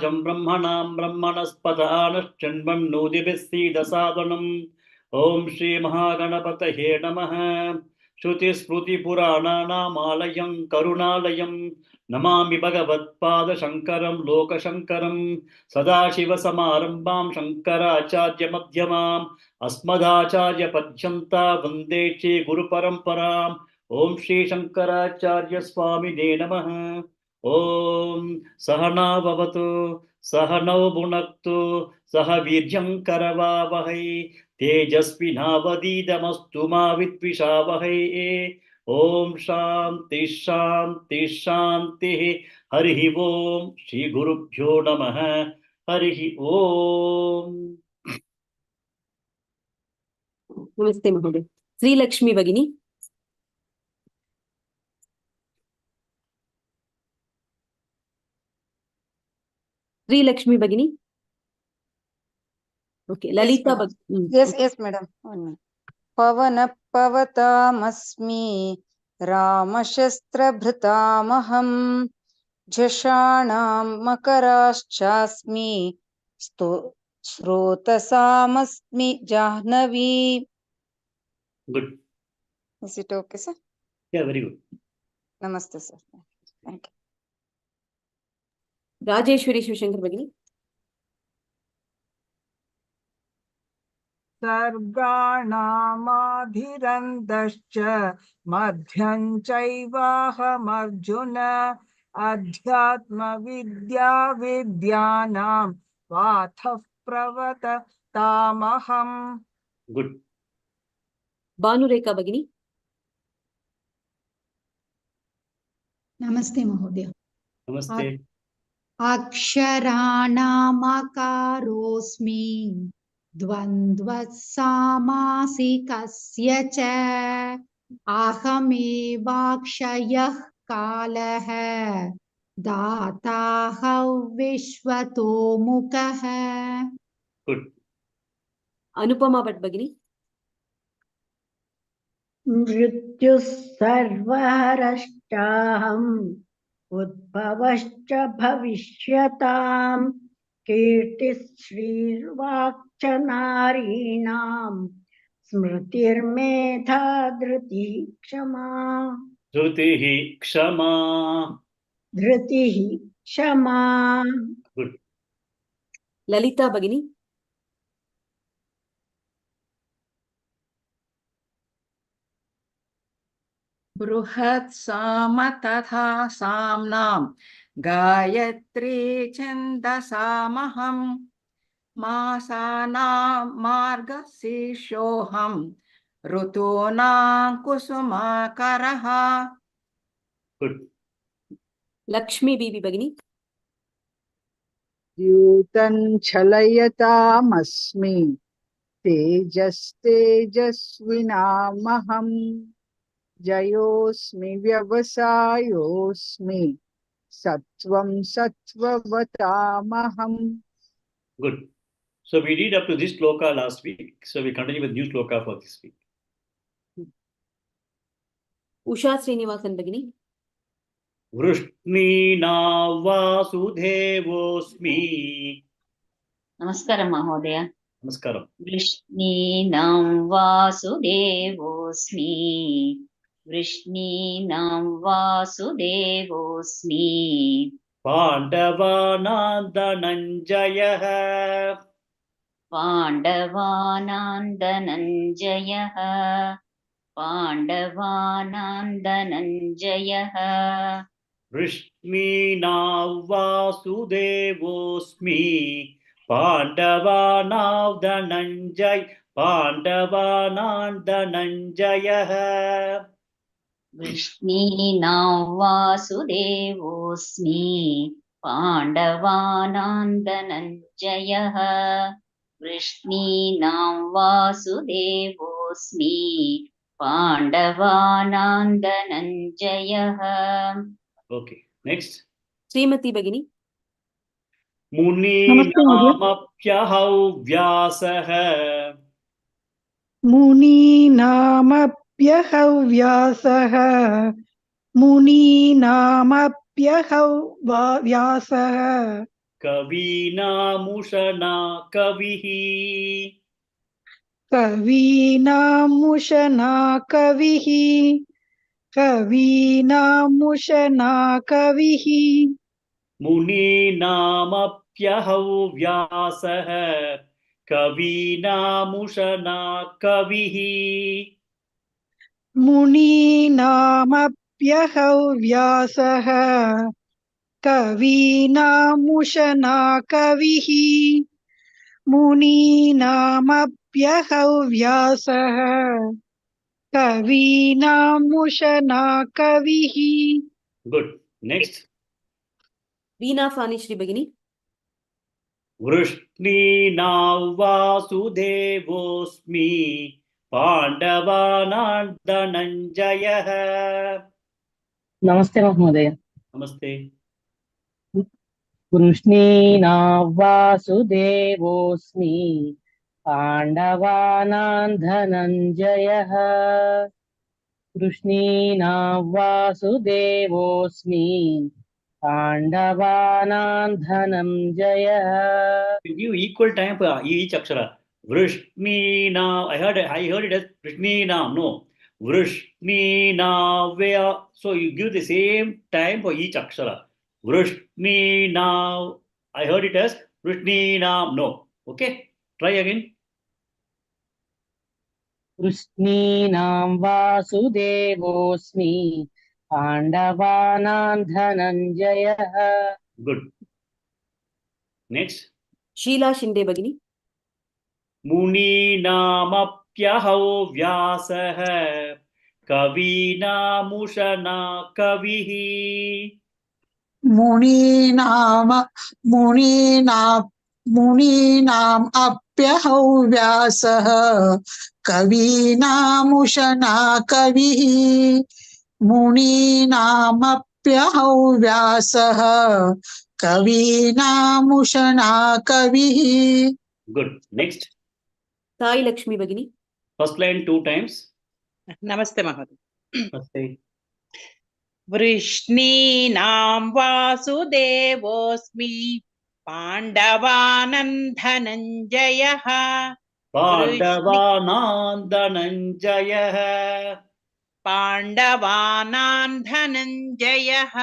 त्वं ब्रह्मणां ब्रह्मणस्पदानश्चिन्वन्नोदिभिः सीदसादनम्। ॐ श्री महागणपतये नमः। श्रुतिस्मृतिपुराणानामालयं करुणालयं नमामि भगवत्पादशङ्करं लोकशङ्करं। सदाशिवसमारम्भां शङ्कराचार्यमध्यमाम् अस्मदाचार्यपर्यन्तां वन्दे श्रीगुरुपरम्पराम्। ॐ श्री शङ्कराचार्य स्वामिने नमः। ॐ सहना भवतु सहनौ भुनक्तु सह वीर्यं करवावहै तेजस्विनावधीतमस्तु मा विद्विषावहै। ॐ शान्ति शान्ति शान्तिः। हरिः ॐ श्री गुरुभ्यो नमः। हरिः ॐ। नमस्ते महोदय। श्रीलक्ष्मी भगिनी। श्रीलक्ष्मी भगिनी। ओके, ललिता भगिनी। yes madam. Pawan पवतामस्मि रामशस्त्रभृतामहं झषाणां मकराश्चास्मि स्रोतसामस्मि Jahnavi. Good. Is it okay, sir? Yeah, very good. Namaste, sir. Thank you. Rajeshwari Shivshankar भगिनी। सर्गाणामाधिरन्दश्च मध्यं चैवाहमर्जुन अध्यात्मविद्या विद्यानां वाथः प्रवततामहम्। Good. भानुरेखा भगिनी। नमस्ते महोदय। नमस्ते। अक्षराणामकारोऽस्मि द्वन्द्वः सामासिकस्य च अहमेवाक्षयः कालः दाताहं विश्वतो मुखः। Good. अनुपमा भट्ट भगिनी। मृत्युः सर्वहरश्चाहम् उद्भवश्च भविष्यताम् कीर्तिः श्रीर्वाक्च नारीणां स्मृतिर्मेधा धृतिः क्षमा। धृतिः क्षमा। धृतिः क्षमा। Good. ललिता भगिनी। बृहत् साम तथा साम्नां गायत्री छन्दसामहं मासानां मार्गशीर्षोऽहं ऋतूनां कुसुमाकरः। Good. लक्ष्मी बीबी भगिनी। द्यूतं छलयतामस्मि तेजस्तेजस्विनामहं जयोऽस्मि व्यवसायोऽस्मि सत्वं सत्त्ववतामहम्। Good. So we read up to this shloka last week. So we continue with new shloka for this week. Usha Srinivasan भगिनी। वृष्णीनां वासुदेवोऽस्मि। नमस्कारं महोदय। नमस्कारं। वृष्णीनां वासुदेवोऽस्मि वृष्णीनां वासुदेवोऽस्मि पाण्डवानां धनञ्जयः। पाण्डवानां धनञ्जयः पाण्डवानां धनञ्जयः वृष्णीनां वासुदेवोऽस्मि पाण्डवानां धनञ्जयः। वृष्णीनां वासुदेवोऽस्मि पाण्डवानां धनञ्जयः वृष्णीनां वासुदेवोऽस्मि पाण्डवानां धनञ्जयः। Okay, next. श्रीमती भगिनी। मुनीनामप्यहौ व्यासः। मुनीनामप्यहौ व्यासः मुनीनामप्यहौ व्यासः Kavinamushana kavihi. कवीनामुशना कविः कवीनामुशना कविः मुनीनामप्यहौ व्यासः कवीनामुशना कविः. मुनीनामप्यहौ व्यासः कवीनामुशना कविः मुनीनामप्यहौ व्यासः कवीनामुशना कविः. Good. Next. Veena Fanishri Bhagini. वृष्णीनां वासुदेवोऽस्मि पाण्डवानां धनञ्जयः. नमस्ते महोदय. नमस्ते. वृष्णीनां वासुदेवोऽस्मि पाण्डवानां धनञ्जयः. वृष्णीनां वासुदेवोऽस्मि पाण्डवानां धनञ्जयः. You give equal time for each akshara. Vrishninam. I heard it as Vrishninam. No. Vrishninam. So you give the same time for each akshara. Vrishninam. I heard it as Vrishninam. No. Okay. Try again. वृष्णीनां वासुदेवोऽस्मि पाण्डवानां धनञ्जयः. Good. Next. Sheela Shinde Bhagini. मुनीनामप्यहौ व्यासः कवीनामुशना कविः. मुनीनाम् अप्यहौ व्यासः कवीनामुशना कविः मुनीनामप्यहौ व्यासः कवीनामुशना कविः. Good. Next. Sai Lakshmi Bhagini. First line 2 times. नमस्ते महोदय. Namaste. वृष्णीनां वासुदेवोऽस्मि पाण्डवानां धनञ्जयः. पाण्डवानां धनञ्जयः. पाण्डवानां धनञ्जयः.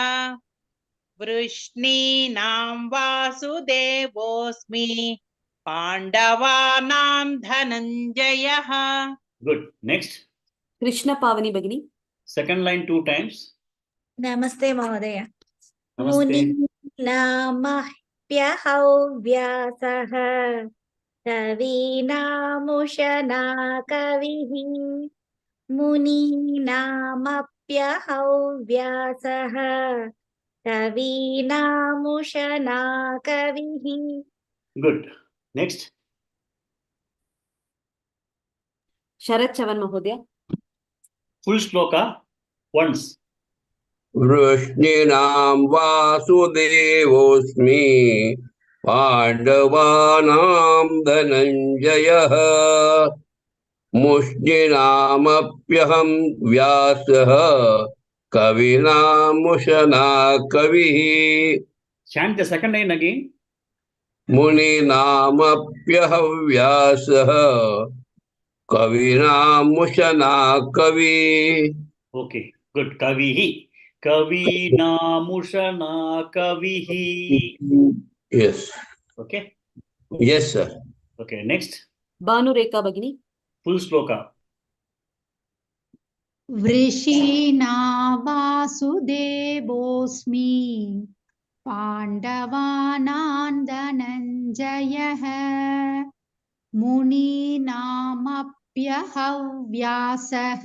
वृष्णीनां वासुदेवोऽस्मि पाण्डवानां धनञ्जयः. Good. Next. Krishna Pavani Bhagini. Second line 2 times. नमस्ते महोदय. Namaste. मुनीनामप्यहौ व्यासः कवीनामुशना कविः मुनीनामप्यहौ व्यासः कवीनामुशना कविः. Good. Next. Sharat Chavan Mahodaya. Full shloka once. वृष्णीनां वासुदेवोऽस्मि पाण्डवानां धनञ्जयः मुष्णीनामप्यहं व्यासः कवीनामुशना कविः. Chant the second line again. मुनीनामप्यहं व्यासः कवीनामुशना कविः. Okay. Good. Kavihi. Kavinamushana kavihi. Yes. Okay. Yes, sir. Okay. Next. Banu Rekha Bhagini. Full shloka. वृषीणा वासुदेवोऽस्मि पाण्डवानां धनञ्जयः मुनीनामप्यहौ व्यासः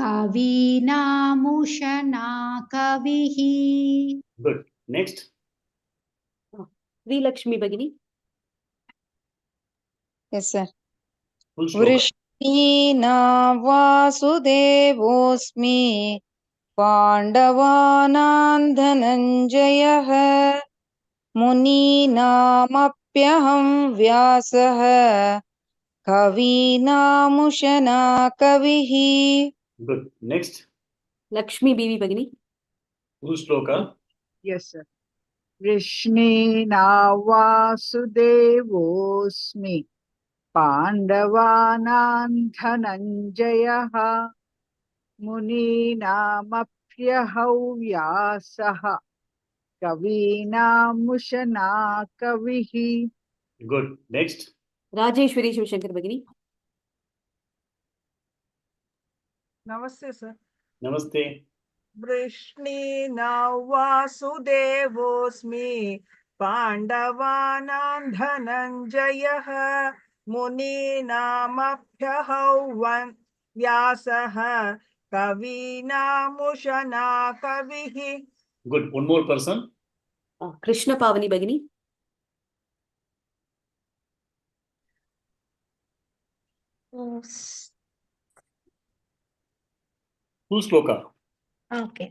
कवीनामुशना कविः. Good. Next. Sri Lakshmi Bhagini. Yes, sir. Full shloka. वृष्णीना वासुदेवोऽस्मि पाण्डवानां धनञ्जयः मुनीनामप्यहं व्यासः कवीनामुशना कविः. Good. Next. Lakshmi Bibi Bhagini. Full shloka. Yes, sir. कृष्णेना वासुदेवोऽस्मि पाण्डवानां धनञ्जयः मुनीनामप्यहौ व्यासः कवीनामुशना कविः. Good. Next. Rajeshwari Shivshankar भगिनी. Namaste, sir. Namaste. वृष्णीना वासुदेवोऽस्मि पाण्डवानां धनञ्जयः मुनीनामप्यहौ व्यासः कवीनामुशना कविः. Good. One more person. Krishna पावनी भगिनी. Full Shloka. Okay.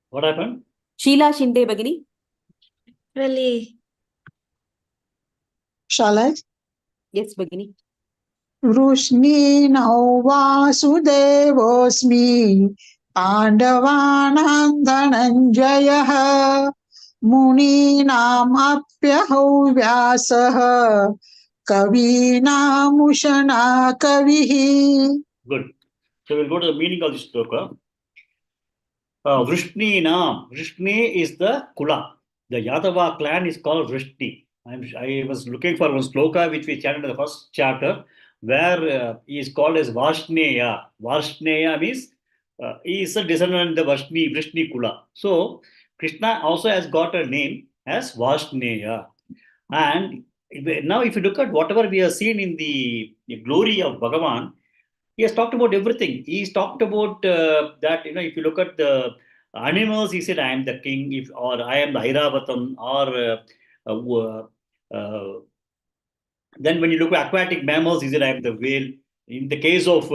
What happened? Sheila Shinde भगिनी. Really. Shall I? Yes भगिनी. वृष्णीनौ वासुदेवोऽस्मि पाण्डवानां धनञ्जयः मुनीनामप्यहौ व्यासः कवीनामुशना कविः. Good. So we'll go to the meaning of this shloka. Vrishninam. Vrishni is the Kula. The Yadava clan is called Vrishni. I was looking for one shloka which we chanted in the first chapter, where he is called as Varshneya. Varshneya means he is a descendant of the Vrishni Kula. So Krishna also has got a name as Varshneya. And now if you look at whatever we have seen in the glory of Bhagavan, he has talked about everything. He's talked about that, if you look at the animals, he said, I am the king, or I am the Airavatam, or then when you look at aquatic mammals, he said, I am the whale. In the case of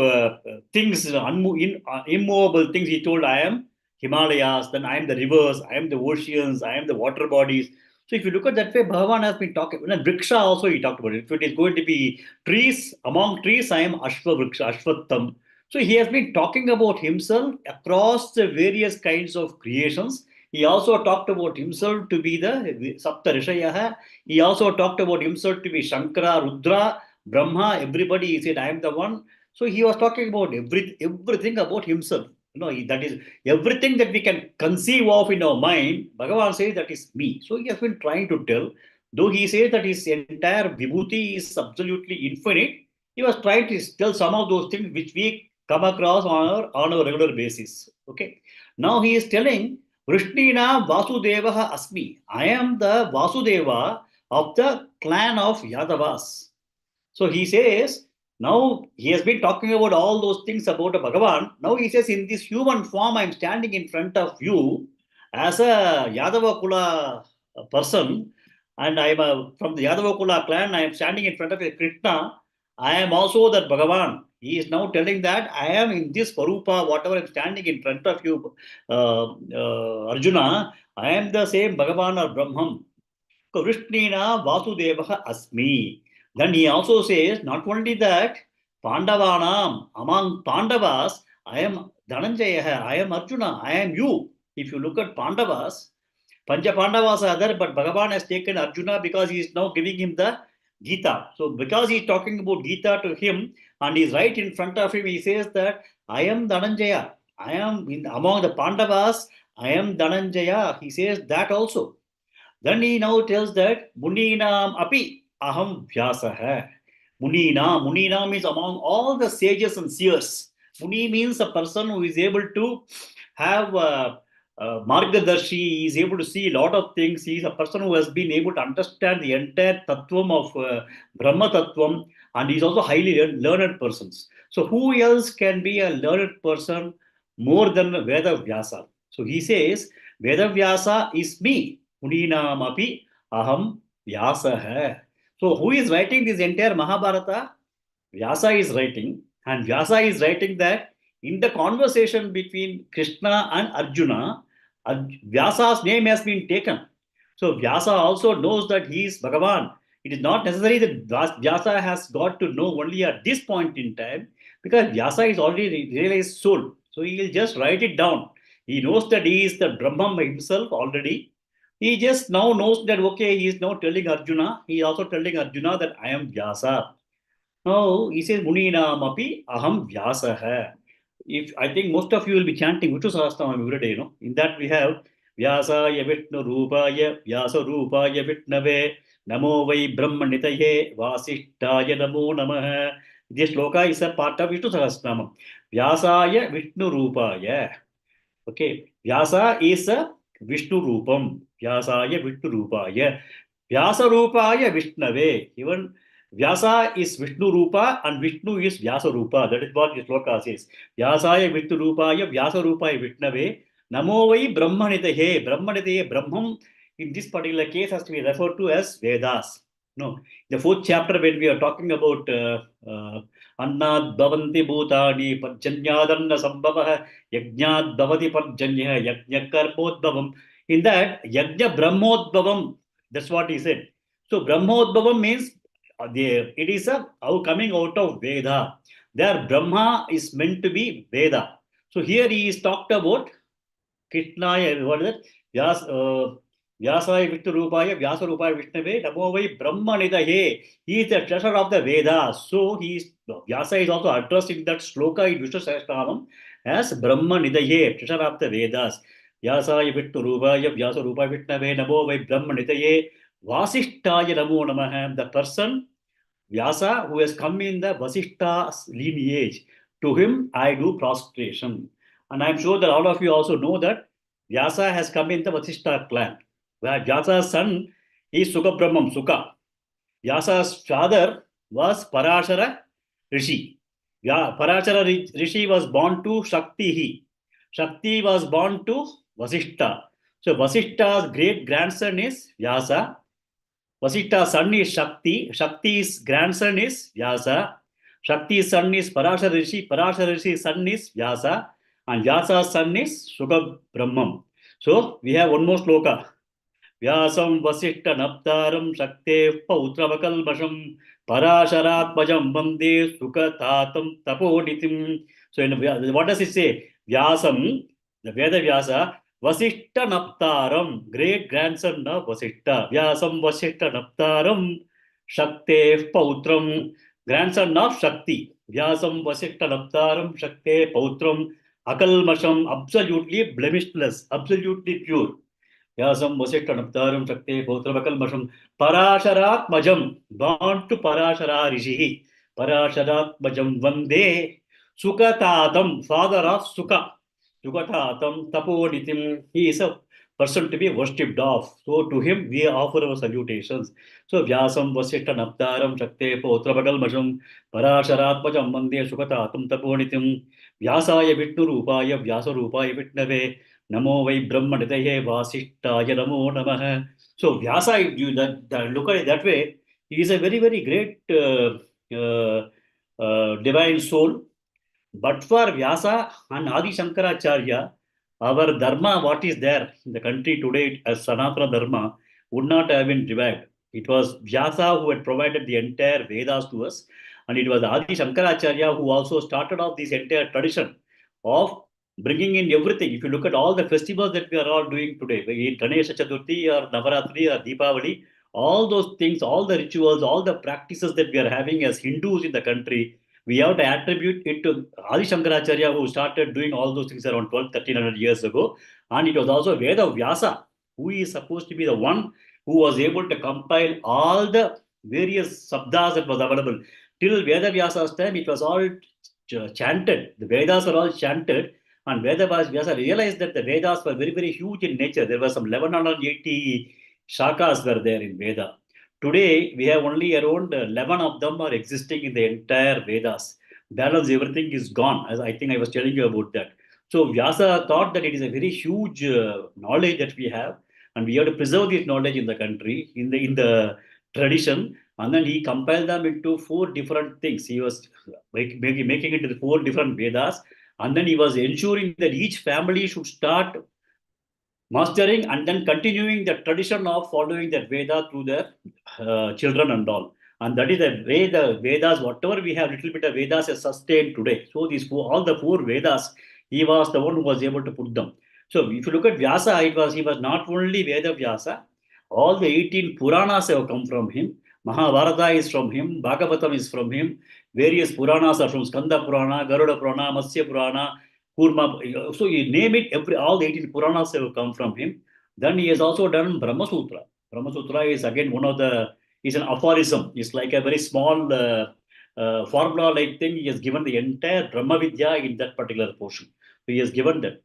things, immovable things, he told, I am Himalayas, then I am the rivers, I am the oceans, I am the water bodies. So if you look at that way, Bhagavan has been talking, and Vriksha also he talked about it. If it is going to be trees, among trees, I am Ashva Vriksha, Ashvattam. So he has been talking about himself across the various kinds of creations. He also talked about himself to be the Sapta Rishayaha. He also talked about himself to be Shankara, Rudra, Brahma, everybody. He said, I am the one. So he was talking about everything about himself. That is everything that we can conceive of in our mind. Bhagavan says that is me. So he has been trying to tell, though he says that his entire vibhuti is absolutely infinite, he was trying to tell some of those things which we come across on a regular basis. Okay. Now he is telling, Vrishnina Vasudeva Asmi. I am the Vasudeva of the clan of Yadavas. So he says, now he has been talking about all those things about Bhagavan. Now he says, in this human form, I am standing in front of you as a Yadava Kula person, and I am from the Yadava Kula clan. I am standing in front of a Krishna. I am also that Bhagavan. He is now telling that I am in this Parupa, whatever I am standing in front of you, Arjuna, I am the same Bhagavan or Brahman. Krishnina Vasudeva Asmi. Then he also says, not only that, Pandavanam, among Pandavas, I am Dhananjaya, I am Arjuna, I am you. If you look at Pandavas, Pancha Pandavas are there, but Bhagavan has taken Arjuna because he is now giving him the Gita. So because he is talking about Gita to him, and he is right in front of him, he says that I am Dhananjaya. I am among the Pandavas, I am Dhananjaya. He says that also. Then he now tells that Muninam api aham vyasah. Munina means among all the sages and seers. Muni means a person who is able to have margadarshi, he is able to see a lot of things. He is a person who has been able to understand the entire tattvam of Brahma tattvam, and he is also highly learned persons. So who else can be a learned person more than Veda Vyasa? So he says, Veda Vyasa is me. Muninamapi aham Vyasa. So who is writing this entire Mahabharata? Vyasa is writing, and Vyasa is writing that in the conversation between Krishna and Arjuna, Vyasa's name has been taken. So Vyasa also knows that he is Bhagavan. It is not necessary that Vyasa has got to know only at this point in time, because Vyasa is already realized soul. So he will just write it down. He knows that he is the Brahman himself already. He just now knows that, okay, he is now telling Arjuna, he is also telling Arjuna that I am Vyasa. Now he says, Muninam api aham Vyasaha. If I think most of you will be chanting Vishnu Sahasranam every day, In that we have Vyasaya Vishnu Rupaya Vyasa Rupaya Vishnave Namo Vai Brahmanitaye Vasishtaya Namo Namaha. This shloka is a part of Vishnu Sahasranam. Vyasaya Vishnu Rupaya. Okay. Vyasa is a Vishnu Rupam. Vyasaya Vishnu Rupaya. Vyasa Rupaya Vishnave. Even Vyasa is Vishnu Rupa and Vishnu is Vyasa Rupa. That is what the shloka says. Vyasaya Vishnu Rupaya Vyasa Rupaya Vishnave. Namo Vai Brahmanitahe. Brahmanitahe, Brahman in this particular case has to be referred to as Vedas. No, the fourth chapter when we are talking about Annad Bhavanti Bhutani Pajanyadanna Sambhava Yajnat Bhavati Parjanya Yajna Karmodbhavam. In that, Yajna Brahmodbhavam, that's what he said. So Brahmodbhavam means it is coming out of Veda. There Brahma is meant to be Veda. So here he is talked about Krishnaya, what is it? Vyasaya Vishnu Rupaya, Vyasa Rupaya Vishnave, Namo Vai Brahmanidahe. He is the treasure of the Vedas. So Vyasa is also addressed in that shloka in Vishnu Sahasranam as Brahmanidahe, treasure of the Vedas. Vyasaya Vishnu Rupaya, Vyasa Rupaya Vishnave, Namo Vai Brahmanidahe, Vasishtaya Namo Namaha. The person, Vyasa, who has come in the Vasishta's lineage, to him I do prostration. And I'm sure that all of you also know that Vyasa has come in the Vasishta clan. Where Vyasa's son is Sukha Brahmam, Sukha. Vyasa's father was Parashara Rishi. Parashara Rishi was born to Shakti. Shakti was born to Vasishta. So Vasishta's great grandson is Vyasa. Vasishta's son is Shakti. Shakti's grandson is Vyasa. Shakti's son is Parashara Rishi. Parashara Rishi's son is Vyasa. And Vyasa's son is Sukha Brahmam. So we have one more shloka. Vyasam Vasishta Naptaram Shakte Pautravakalbasham Parasharatmajam Bande Sukha Tatam Taponitim. So what does it say? Vyasam, the Veda Vyasa, Vasishta Naptaram, great grandson of Vasishta. Vyasam Vasishta Naptaram Shakte Pautram, grandson of Shakti. Vyasam Vasishta Naptaram Shakte Pautram Akalmasham, absolutely blemishless, absolutely pure. Vyasam Vasishta Naptaram Shakte Pautram Akalmasham Parasharatmajam, born to Parashara Rishi. Parasharatmajam Vande Sukatatam, father of Sukha. Sukatatam Taponitim, he is a person to be worshipped of. So to him we offer our salutations. So Vyasam Vasishta Naptaram Shakte Pautram Akalmasham Parasharatmajam Vande Sukatatam Taponitim. Vyasaya Vishnu Rupaya Vyasa Rupaya Vishnave Namo Vai Brahmanitaye Vasishtaya Namo Namaha. So Vyasa, if you look at it that way, he is a very, very great divine soul. But for Vyasa and Adi Shankaracharya, our dharma, what is there in the country today as Sanatana Dharma, would not have been revived. It was Vyasa who had provided the entire Vedas to us. And it was Adi Shankaracharya who also started off this entire tradition of bringing in everything. If you look at all the festivals that we are all doing today, be it Ganesha Chaturthi or Navaratri or Deepavali, all those things, all the rituals, all the practices that we are having as Hindus in the country, we have to attribute it to Adi Shankaracharya, who started doing all those things around 1300 years ago. And it was also Veda Vyasa, who is supposed to be the one who was able to compile all the various sabdas that was available. Till Veda Vyasa's time, it was all chanted. The Vedas were all chanted. And Veda Vyasa realized that the Vedas were very, very huge in nature. There were some 1180 shakas were there in Veda. Today, we have only around 11 of them are existing in the entire Vedas. Balance, everything is gone, as I think I was telling you about that. So Vyasa thought that it is a very huge knowledge that we have, and we have to preserve this knowledge in the country, in the tradition. And then he compiled them into 4 different things. He was making it into 4 different Vedas. And then he was ensuring that each family should start mastering and then continuing the tradition of following that Veda through their children and all. And that is the way the Vedas, whatever we have, little bit of Vedas is sustained today. So these all the four Vedas, he was the one who was able to put them. So if you look at Vyasa, he was not only Veda Vyasa, all the 18 Puranas have come from him. Mahabharata is from him, Bhagavatam is from him, various Puranas are from Skanda Purana, Garuda Purana, Matsya Purana, Kurma. So you name it, all the 18 Puranas have come from him. Then he has also done Brahma Sutra. Brahma Sutra is again is an aphorism. It's like a very small formula-like thing. He has given the entire Brahma Vidya in that particular portion. So he has given that.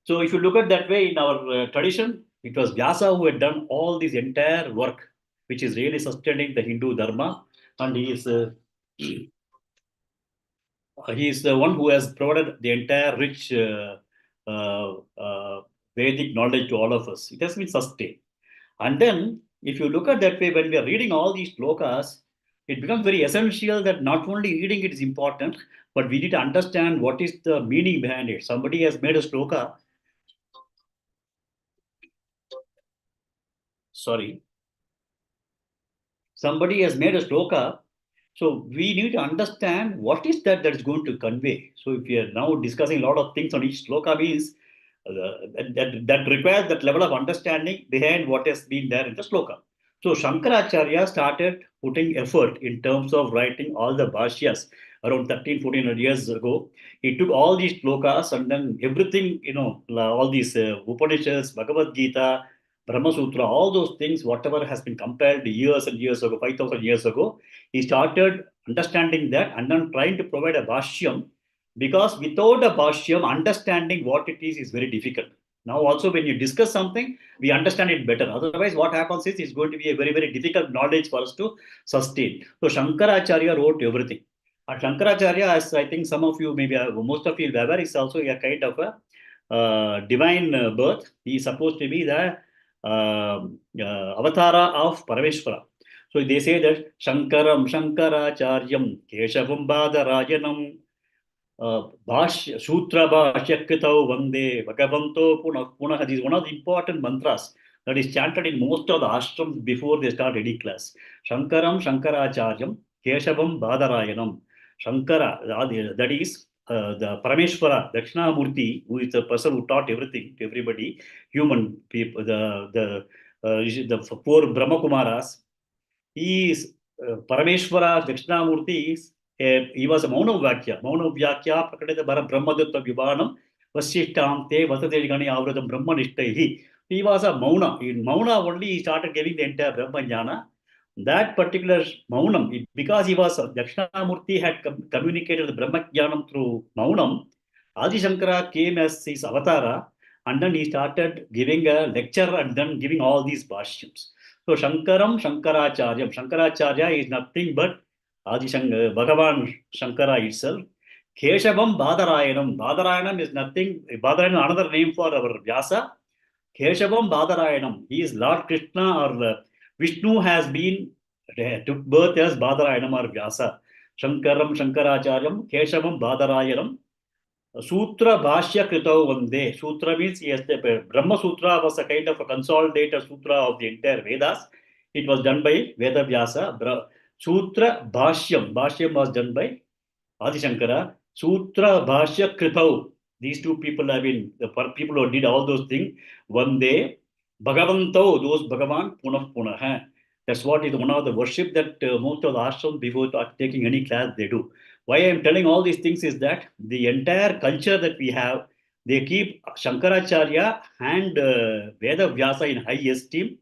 So if you look at that way in our tradition, it was Vyasa who had done all this entire work, which is really sustaining the Hindu Dharma, and he is the one who has provided the entire rich Vedic knowledge to all of us. It has been sustained. And then, if you look at that way, when we are reading all these shlokas, it becomes very essential that not only reading it is important, but we need to understand what is the meaning behind it. Somebody has made a shloka. Somebody has made a shloka. So we need to understand what is that is going to convey. So if we are now discussing a lot of things on each shloka means that requires that level of understanding behind what has been there in the shloka. So Shankaracharya started putting effort in terms of writing all the bhashyas around 1400 years ago. He took all these shlokas and then everything, all these Upanishads, Bhagavad Gita, Brahma Sutra, all those things, whatever has been compiled years and years ago, 5000 years ago, he started understanding that and then trying to provide a bhashyam, because without a bhashyam, understanding what it is very difficult. Now also when you discuss something, we understand it better. Otherwise what happens is it's going to be a very, very difficult knowledge for us to sustain. So Shankaracharya wrote everything. And Shankaracharya, as I think some of you, maybe most of you will be aware, is also a kind of a divine birth. He is supposed to be the avatara of Parameshwara. So they say that Shankaram Shankaracharyam Keshavam Badarajanam Sutra Bhashyakritau Vande Bhagavanto Punah. This is one of the important mantras that is chanted in most of the ashrams before they start any class. Shankaram Shankaracharyam Keshavam Badarayanam. Shankara, that is the Parameshwara, Dakshinamurti, who is the person who taught everything to everybody, human people, the four Brahma Kumaras. He is Parameshwara, Dakshinamurti is he was a Mauna Vakya Prakadita Brahmadatta Vibhanam Vasishtam Te Vasate Gani Avradam Brahma Nishtaihi. He was a Mauna. In Mauna only he started giving the entire Brahma Jnana. That particular Maunam, because he was Dakshinamurti had communicated the Brahma Jnanam through Maunam, Adi Shankara came as his avatara and then he started giving a lecture and then giving all these bhashyams. So Shankaram Shankaracharyam. Shankaracharya is nothing but Adi Bhagavan Shankara itself. Keshavam Badarayanam. Badarayanam is nothing. Badarayanam is another name for our Vyasa. Keshavam Badarayanam. He is Lord Krishna or Vishnu has been took birth as Badarayanam or Vyasa. Shankaram Shankaracharyam Keshavam Badarayanam. Sutra Bhashya Kritau Vande. Sutra means yes, the Brahma Sutra was a kind of a consolidated sutra of the entire Vedas. It was done by Veda Vyasa. Sutra Bhashyam. Bhashyam was done by Adi Shankara. Sutra Bhashya Kritau. These two people have been the people who did all those things. Vande Bhagavanto, those Bhagavan Punah Punah. That's what is one of the worship that most of the ashrams before taking any class they do. Why I am telling all these things is that the entire culture that we have, they keep Shankaracharya and Veda Vyasa in high esteem.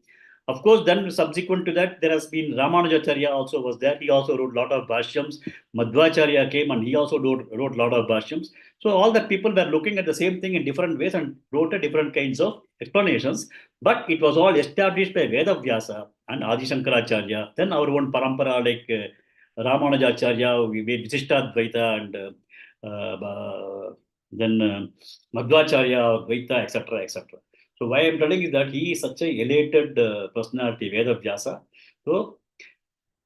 Of course, then subsequent to that, there has been Ramanujacharya also was there. He also wrote a lot of bhashyams. Madhvacharya came and he also wrote a lot of bhashyams. So all the people were looking at the same thing in different ways and wrote a different kinds of explanations. But it was all established by Veda Vyasa and Adi Shankaracharya. Then our own parampara like Ramanujacharya, Visishtadvaita and then Madhvacharya, Vaita, etc., etc. So why I am telling is that he is such a elated personality, Veda Vyasa. So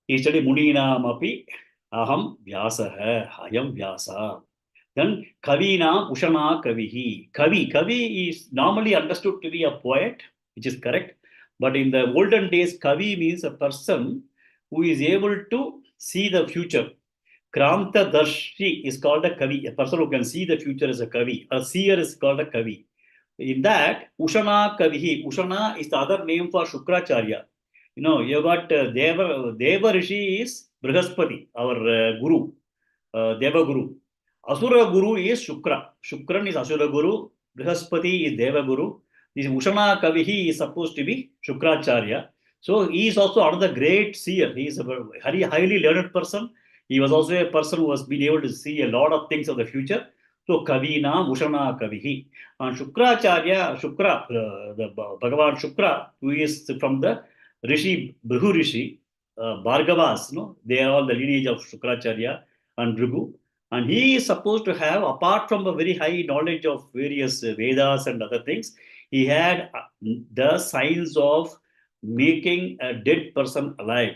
he studied Muninam api aham Vyasa hai, ayam Vyasa. Then Kavina Ushana Kavihi. Kavi is normally understood to be a poet, which is correct. But in the olden days, Kavi means a person who is able to see the future. Kranta Darshi is called a Kavi. A person who can see the future is a Kavi. A seer is called a Kavi. In that, Ushana Kavihi. Ushana is the other name for Shukracharya. You got Deva Rishi is Brihaspati, our Guru, Deva Guru. Asura Guru is Shukra. Shukran is Asura Guru. Brihaspati is Deva Guru. This Ushana Kavihi is supposed to be Shukracharya. So he is also another great seer. He is a very highly learned person. He was also a person who has been able to see a lot of things of the future. So Kavina Ushana Kavihi. And Shukracharya, the Bhagavan Shukra, who is from the Rishi, Bhrigu Rishi, Bhargavas, they are all the lineage of Shukracharya and Bhrigu. And he is supposed to have, apart from a very high knowledge of various Vedas and other things, he had the science of making a dead person alive.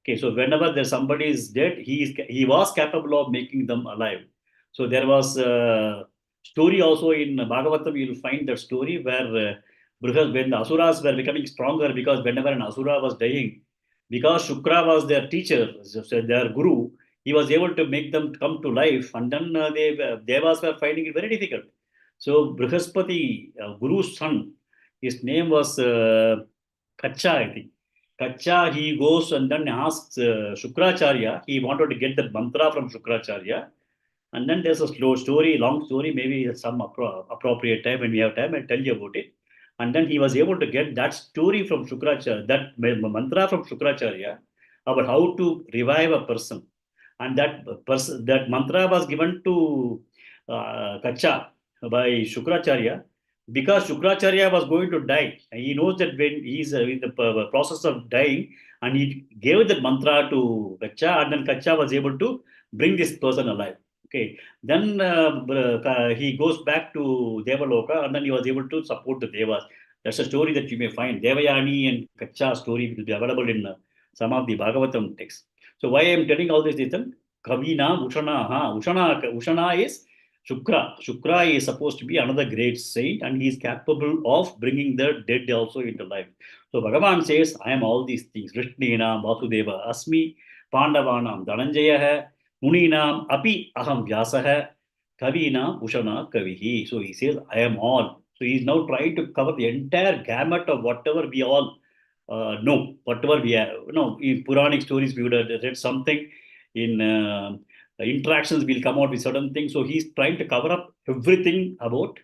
Okay, so whenever there's somebody is dead, he was capable of making them alive. So there was a story also in Bhagavatam. You'll find that story where when the asuras were becoming stronger, because whenever an asura was dying, because Shukra was their teacher, so their guru, he was able to make them come to life, and then devas were finding it very difficult. So Brihaspati, Guru's son, his name was Kacha, I think. Kacha, he goes and then asks Shukracharya. He wanted to get the mantra from Shukracharya. And then there's a long story, maybe at some appropriate time when we have time, I'll tell you about it. And then he was able to get that story from Shukracharya, that mantra from Shukracharya about how to revive a person. And that mantra was given to Kacha by Shukracharya, because Shukracharya was going to die. And he knows that when he's in the process of dying, and he gave that mantra to Kacha, and then Kacha was able to bring this person alive. Okay, then he goes back to Devaloka, and then he was able to support the Devas. That's a story that you may find. Devayani and Kacha story will be available in some of the Bhagavatam texts. So why I am telling all this is that Kavina, Ushana is Shukra. Shukra is supposed to be another great saint, and he is capable of bringing the dead also into life. So Bhagavan says, I am all these things. Vrishninam, Vasudeva, Asmi, Pandavanam, Dhananjaya, Muninam, Api, Aham Vyasaha, Kavina, Ushana, Kavihi. So he says, I am all. So he is now trying to cover the entire gamut of whatever we all know, whatever we have. In Puranic stories, we would have read something. In interactions, we'll come out with certain things. So he's trying to cover up everything about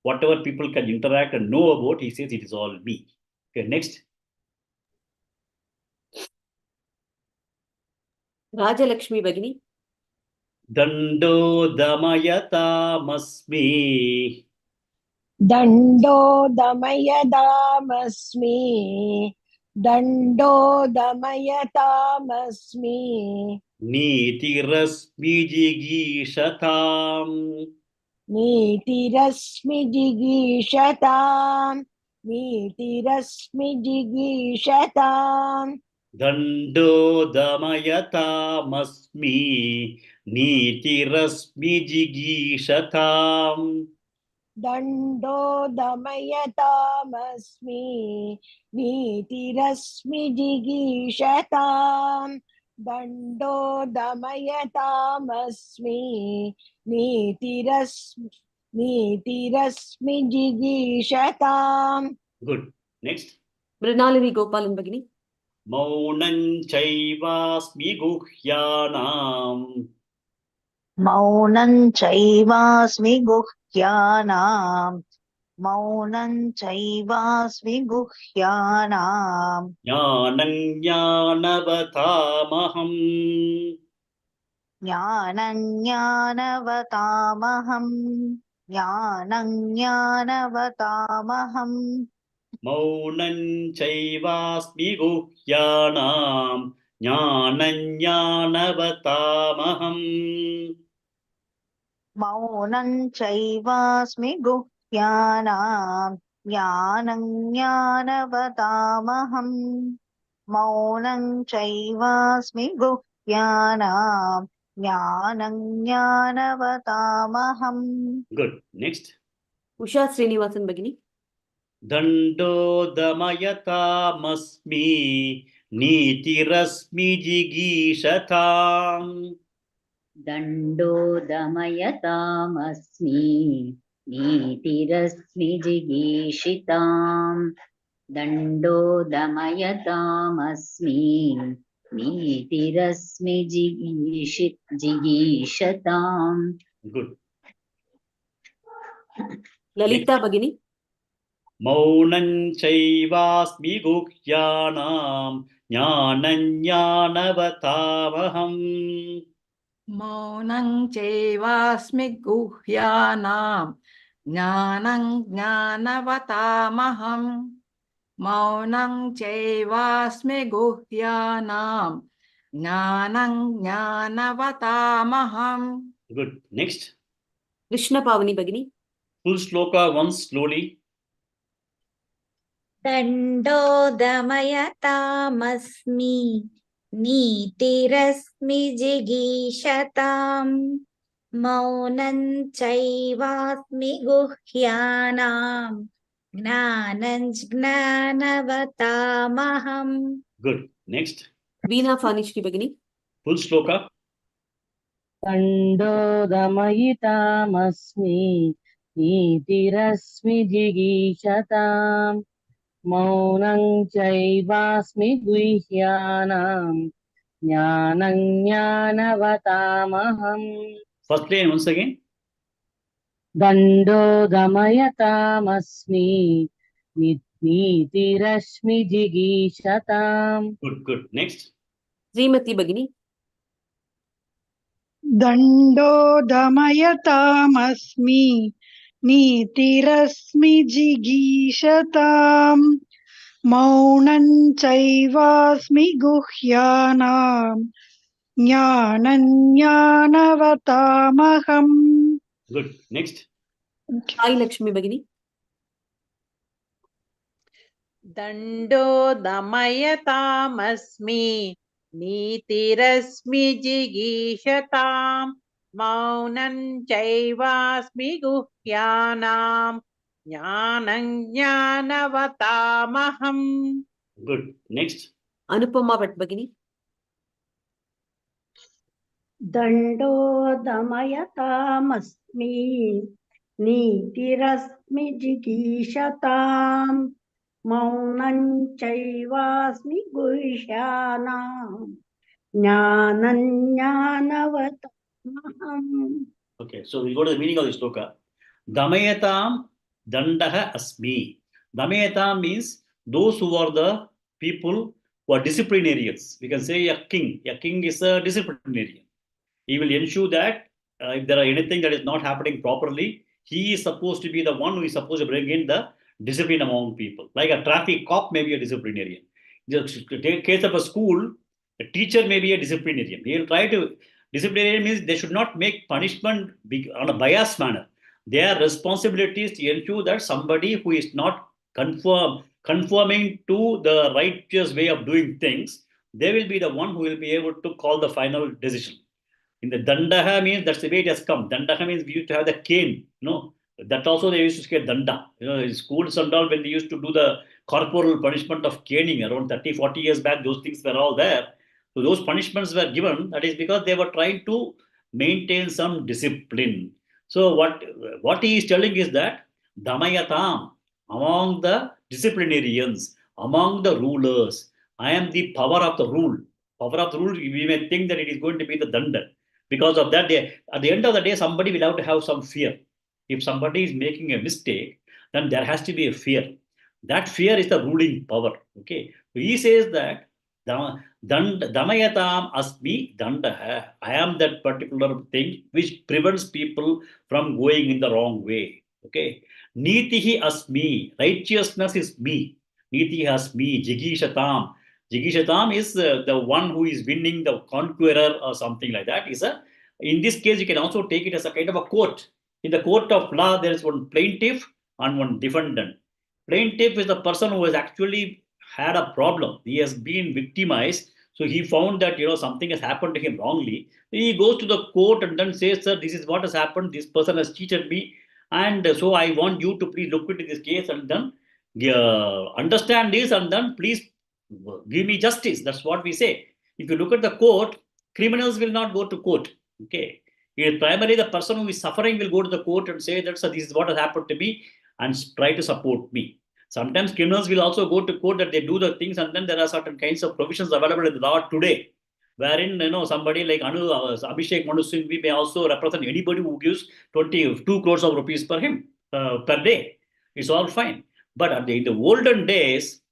whatever people can interact and know about. He says it is all me. Okay, next. Rajalakshmi Bhagini. Dando Damayatam Dando Damayadamasmi. Dando Damayatamasmi. Nitirasmi Jigishatam. Nitirasmi Jigishatam. Nitirasmi Jigishatam. Dando Damayatam Nitirasmi Jigishatam. Dando Damayatamasmi. Nitirasmi Jigishatam. Dando Damayatamasmi. Nitirasmi Jigishatam. Good. Next. Mrinalini Gopalan Bhagini. Maunam chaivasmi guhyanam. Maunam chaivasmi guhyanam. Maunam chaivasmi guhyanam. Jnanam jnanavatamaham. Jnanam jnanavatamaham. Jnanam jnanavatamaham. Maunam chaivasmi guhyanam. Jnanam jnanavatamaham. Maunam chaivasmi guhyanam. Jnanam jnanavatamaham. Maunam chaivasmi guhyanam. Jnanam Jnanavatamaham. Good. Next. Usha Srinivasan Bhagini. Dando damayatamasmi nitirasmi jigishatam. Dando damayatamasmi nitirasmi jigishitam. Dando damayatamasmi nitirasmi jigishatam. Good. Lalita Bhagini. Maunam chaivasmi guhyanam jnanavatamaham. Maunam chaivasmi guhyanam jnanam jnanavatamaham. Maunam chaivasmi guhyanam jnanam jnanavatamaham. Good. Next. Krishna Pavani Bhagini. Full shloka once slowly. Dando damayatamasmi nitirasmi jigishatam maunam chaivasmi guhyanam gnanam jnanavatamaham. Good. Next. Veena Fanishri Bhagini. Full shloka. Dando damayitamasmi nitirasmi jigishatam maunam chaivasmi guhyanam jnanam jnanavatamaham. First line once again. Dando damayatamasmi nitirasmi jigishatam. Good. Good. Next. Srimati Bhagini. Dando damayatamasmi nitirasmi jigishatam maunam chaivasmi guhyanam jnanam jnanavatamaham. Good. Next. Sai Lakshmi Bhagini. Dando damayatamasmi nitirasmi jigishatam maunam chaivasmi guhyanam jnanam jnanavatamaham. Good. Next. Anupama Bhatt Bhagini. Dando damayatamasmi nitirasmi jigishatam maunam chaivasmi guhyanam jnanam jnanavatamaham. Okay, so we go to the meaning of the shloka. Damayatam dandaha asmi. Damayatam means those who are the people who are disciplinarians. We can say a king. A king is a disciplinarian. He will ensure that if there are anything that is not happening properly, he is supposed to be the one who is supposed to bring in the discipline among people. Like a traffic cop may be a disciplinarian. Just take case of a school, a teacher may be a disciplinarian. He will try to. Disciplinarian means they should not make punishment on a biased manner. Their responsibility is to ensure that somebody who is not conforming to the righteous way of doing things, they will be the one who will be able to call the final decision. In the dandaha means that's the way it has come. Dandaha means we used to have the cane, that also they used to scale danda. In schools and all, when they used to do the corporal punishment of caning around 30, 40 years back, those things were all there. So those punishments were given. That is because they were trying to maintain some discipline. So what he is telling is that Damayatam, among the disciplinarians, among the rulers, I am the power of the rule. Power of the rule, we may think that it is going to be the danda. Because of that, at the end of the day, somebody will have to have some fear. If somebody is making a mistake, then there has to be a fear. That fear is the ruling power. Okay. So he says that Damayatam asmi dandaha. I am that particular thing which prevents people from going in the wrong way. Okay. Nitihi asmi. Righteousness is me. Nitihi asmi. Jigishatam. Jigishatam is the one who is winning, the conqueror or something like that. In this case, you can also take it as a kind of a court. In the court of law, there is one plaintiff and one defendant. Plaintiff is the person who has actually had a problem. He has been victimized. So he found that, something has happened to him wrongly. He goes to the court and then says, sir, this is what has happened. This person has cheated me. And so I want you to please look into this case and then understand this and then please give me justice. That's what we say. If you look at the court, criminals will not go to court. Okay. It is primarily the person who is suffering will go to the court and say that, so this is what has happened to me and try to support me. Sometimes criminals will also go to court that they do the things, and then there are certain kinds of provisions available in the law today, wherein somebody like Abhishek Manu Singh may also represent anybody who gives 22 crores of rupees per him per day. It's all fine. But in the olden days,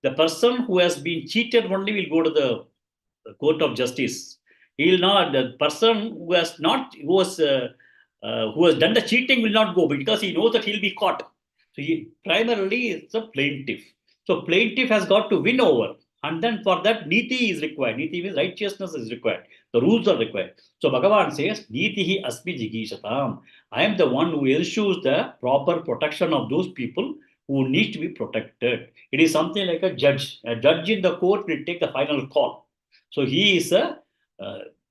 the person who has been cheated only will go to the court of justice. He will not. The person who has not who has done the cheating will not go because he knows that he'll be caught. So he primarily is a plaintiff. So plaintiff has got to win over. And then for that, niti is required. Niti means righteousness is required. The rules are required. So Bhagavan says, nitihi asmi jigishatam. I am the one who ensures the proper protection of those people who need to be protected. It is something like a judge. A judge in the court will take the final call. So he is a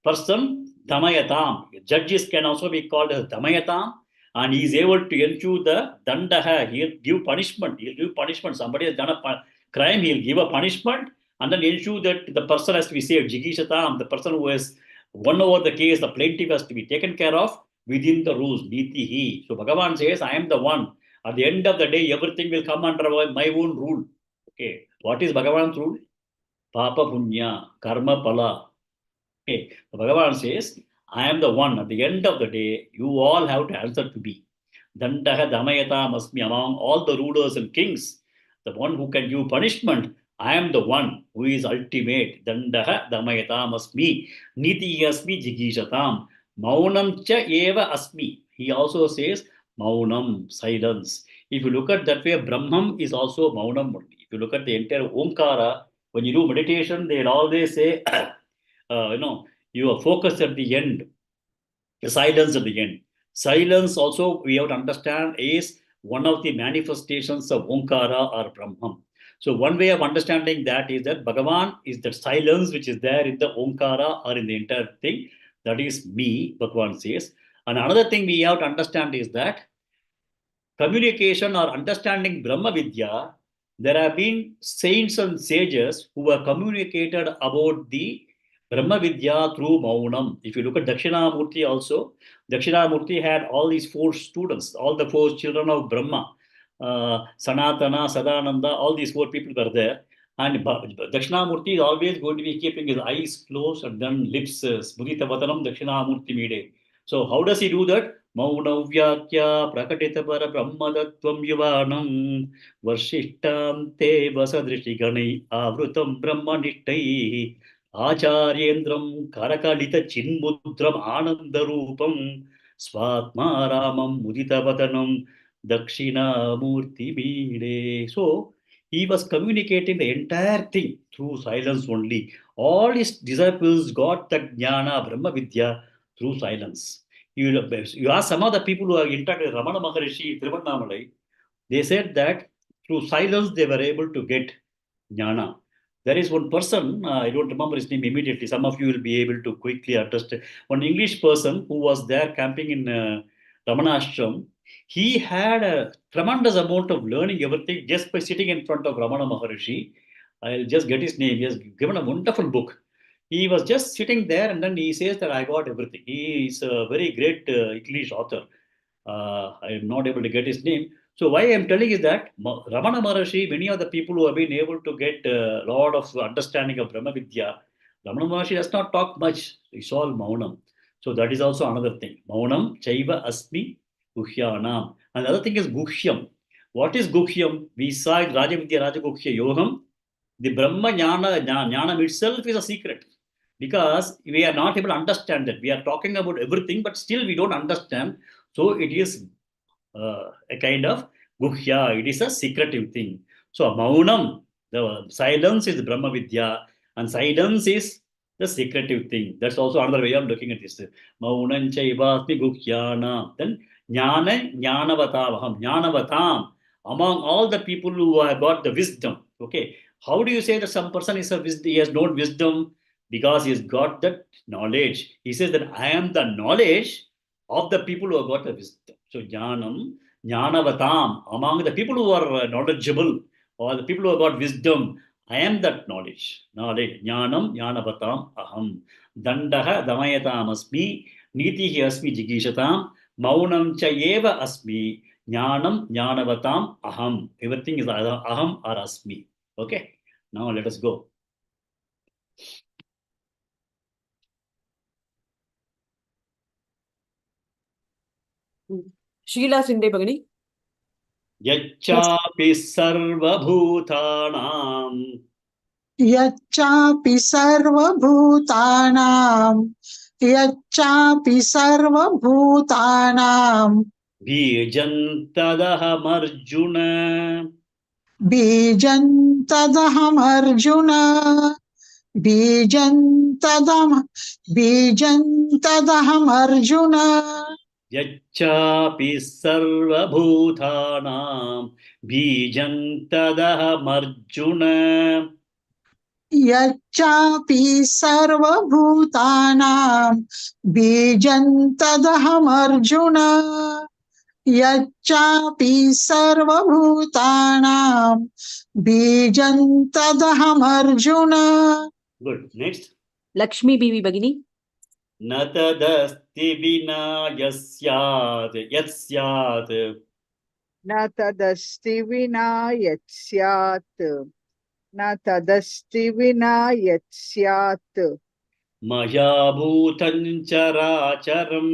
person, damayatam. Judges can also be called as damayatam. And he is able to ensure the dandaha. He'll give punishment. He'll give punishment. Somebody has done a crime, he'll give a punishment and then ensure that the person has to be saved. Jigishatam, the person who has won over the case, the plaintiff has to be taken care of within the rules. Nitihi. So Bhagavan says, I am the one. At the end of the day, everything will come under my own rule. Okay. What is Bhagavan's rule? Papa punya, karma pala. Okay. So Bhagavan says, I am the one. At the end of the day, you all have to answer to me. Dandaha damayata must be among all the rulers and kings. The one who can give punishment, I am the one who is ultimate. Dandaha damayata must be. Niti asmi jigishatam. Maunam cha eva asmi. He also says, Maunam, silence. If you look at that way, Brahman is also Maunam only. If you look at the entire Omkara, when you do meditation, they'll always say, you are focused at the end, the silence at the end. Silence also, we have to understand, is one of the manifestations of Omkara or Brahman. So one way of understanding that is that Bhagavan is the silence which is there in the Omkara or in the entire thing. That is me, Bhagavan says. And another thing we have to understand is that communication or understanding Brahma Vidya, there have been saints and sages who have communicated about the Brahma Vidya through Maunam. If you look at Dakshinamurti also, Dakshinamurti had all these 4 students, all the 4 children of Brahma. Sanatana, Sadananda, all these 4 people were there. And Dakshinamurti is always going to be keeping his eyes closed and then lips, Mudita Vatanam Dakshinamurti Mide. So how does he do that? Maunavyakya prakatita para brahmadattvam yuvanam varshishtam te vasadrishtiganai avrutam brahmanishtai Acharyendram karakalita chinmudram anandarupam swatmaramam muditavatanam dakshinamurti mide. So he was communicating the entire thing through silence only. All his disciples got the jnana Brahma Vidya through silence. You ask some of the people who have interacted with Ramana Maharishi, Tiruvannamalai, they said that through silence they were able to get jnana. There is one person, I don't remember his name immediately, some of you will be able to quickly understand. One English person who was there camping in Ramana Ashram, he had a tremendous amount of learning everything just by sitting in front of Ramana Maharishi. I'll just get his name. He has given a wonderful book. He was just sitting there and then he says that I got everything. He is a very great English author. I am not able to get his name. So why I am telling is that Ramana Maharshi, many of the people who have been able to get a lot of understanding of Brahma Vidya, Ramana Maharshi does not talk much. It's all Maunam. So that is also another thing. Maunam, Chaiva Asmi, Guhyanam. Another thing is Guhyam. What is Guhyam? We saw in Rajavidya Rajaguhya Yogam. The Brahma Jnanam itself is a secret. Because we are not able to understand that. We are talking about everything, but still we don't understand. So it is a kind of guhya. It is a secretive thing. So Maunam, the silence is Brahma Vidya, and silence is the secretive thing. That's also another way of looking at this. Maunam chaivasmi guhyana. Then jnana jnanavatavaham. Jnanavatam. Among all the people who have got the wisdom. Okay. How do you say that some person is he has known wisdom? because he has got that knowledge. He says that I am the knowledge of the people who have got the wisdom. So Jnanam, Jnanavatam, among the people who are knowledgeable or the people who have got wisdom, I am that knowledge. Knowledge. Jnanam, Jnanavatam, aham. Dandaha, Damayatam asmi, Nitihi asmi jigishatam, Maunam cha eva asmi, Jnanam, Jnanavatam, aham. Everything is aham or asmi. Okay. Now let us go. Sheila Sinde Bhagini. Yachapi sarvabhutanam Yachapi sarvabhutanam Yachapi sarvabhutanam Bijantadaham Arjuna Bijantadaham Arjuna Bijantadaham Arjuna Yachapi sarvabhutanam Bijantadaham Arjuna Yachapi sarvabhutanam Bijantadaham Arjuna Yachapi sarvabhutanam Bijantadaham Arjuna. Good. Next. Lakshmi Bibi Bhagini. Natadasti vina yasyat yasyat न तदस्ति विना यत् स्यात् न तदस्ति विना यत् स्यात् Maya bhutan characharam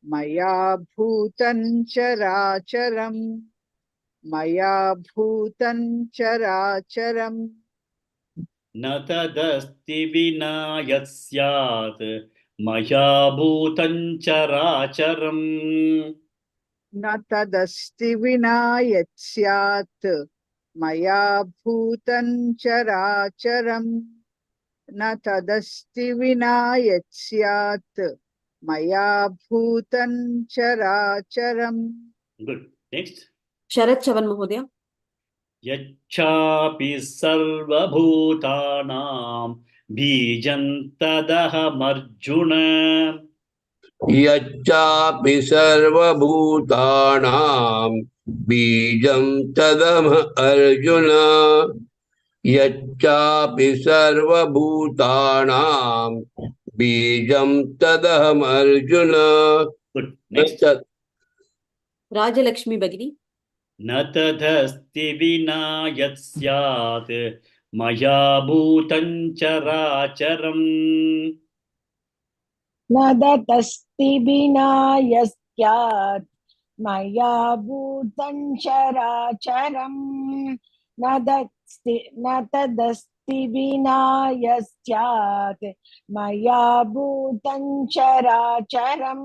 मया भूतं चराचरं मया भूतं चराचरं Natadasti vina yasyat Maya bhutan characharam न तदस्ति विना यत् स्यात् मया भूतं चराचरं न तदस्ति विना यत् स्यात् मया भूतं चराचरं. Good. Next. Sharat Chavan Mahodaya. Yachapi sarvabhutanam Bijantadaham Arjuna Yachapi sarvabhutanam bijam tadam arjuna. Yachapi sarvabhutanam bijam tadam arjuna. Good. Next. Rajalakshmi Bhagini. Natadasti vina yasyat Maya bhutan characharam न तदस्ति विना यत् स्यात् मया भूतं चराचरं न तदस्ति विना यत् स्यात् मया भूतं चराचरं.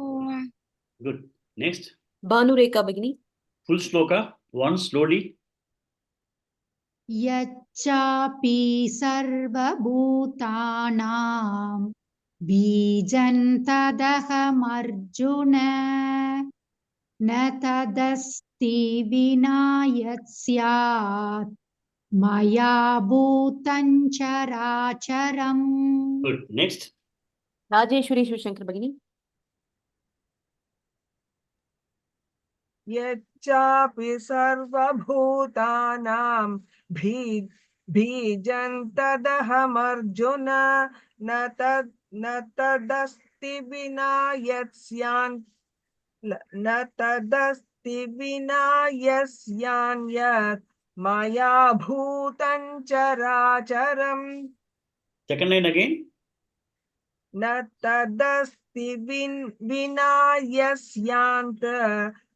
Good. Next. Banu Rekha Bhagini. Full shloka. One slowly. यच्चापि सर्वभूतानां बीजं तदहमर्जुन न तदस्ति विना यत् स्यात् मया भूतं चराचरम्. Good. Next. Rajeshwari Shivashankar Bhagini. यच्चापि सर्वभूतानां बीजं तदहमर्जुन न तदस्ति विना यत् स्यात् न तदस्ति विना यत् स्यात् मया भूतं चराचरम्. Second line again. न तदस्ति विना यत् स्यात्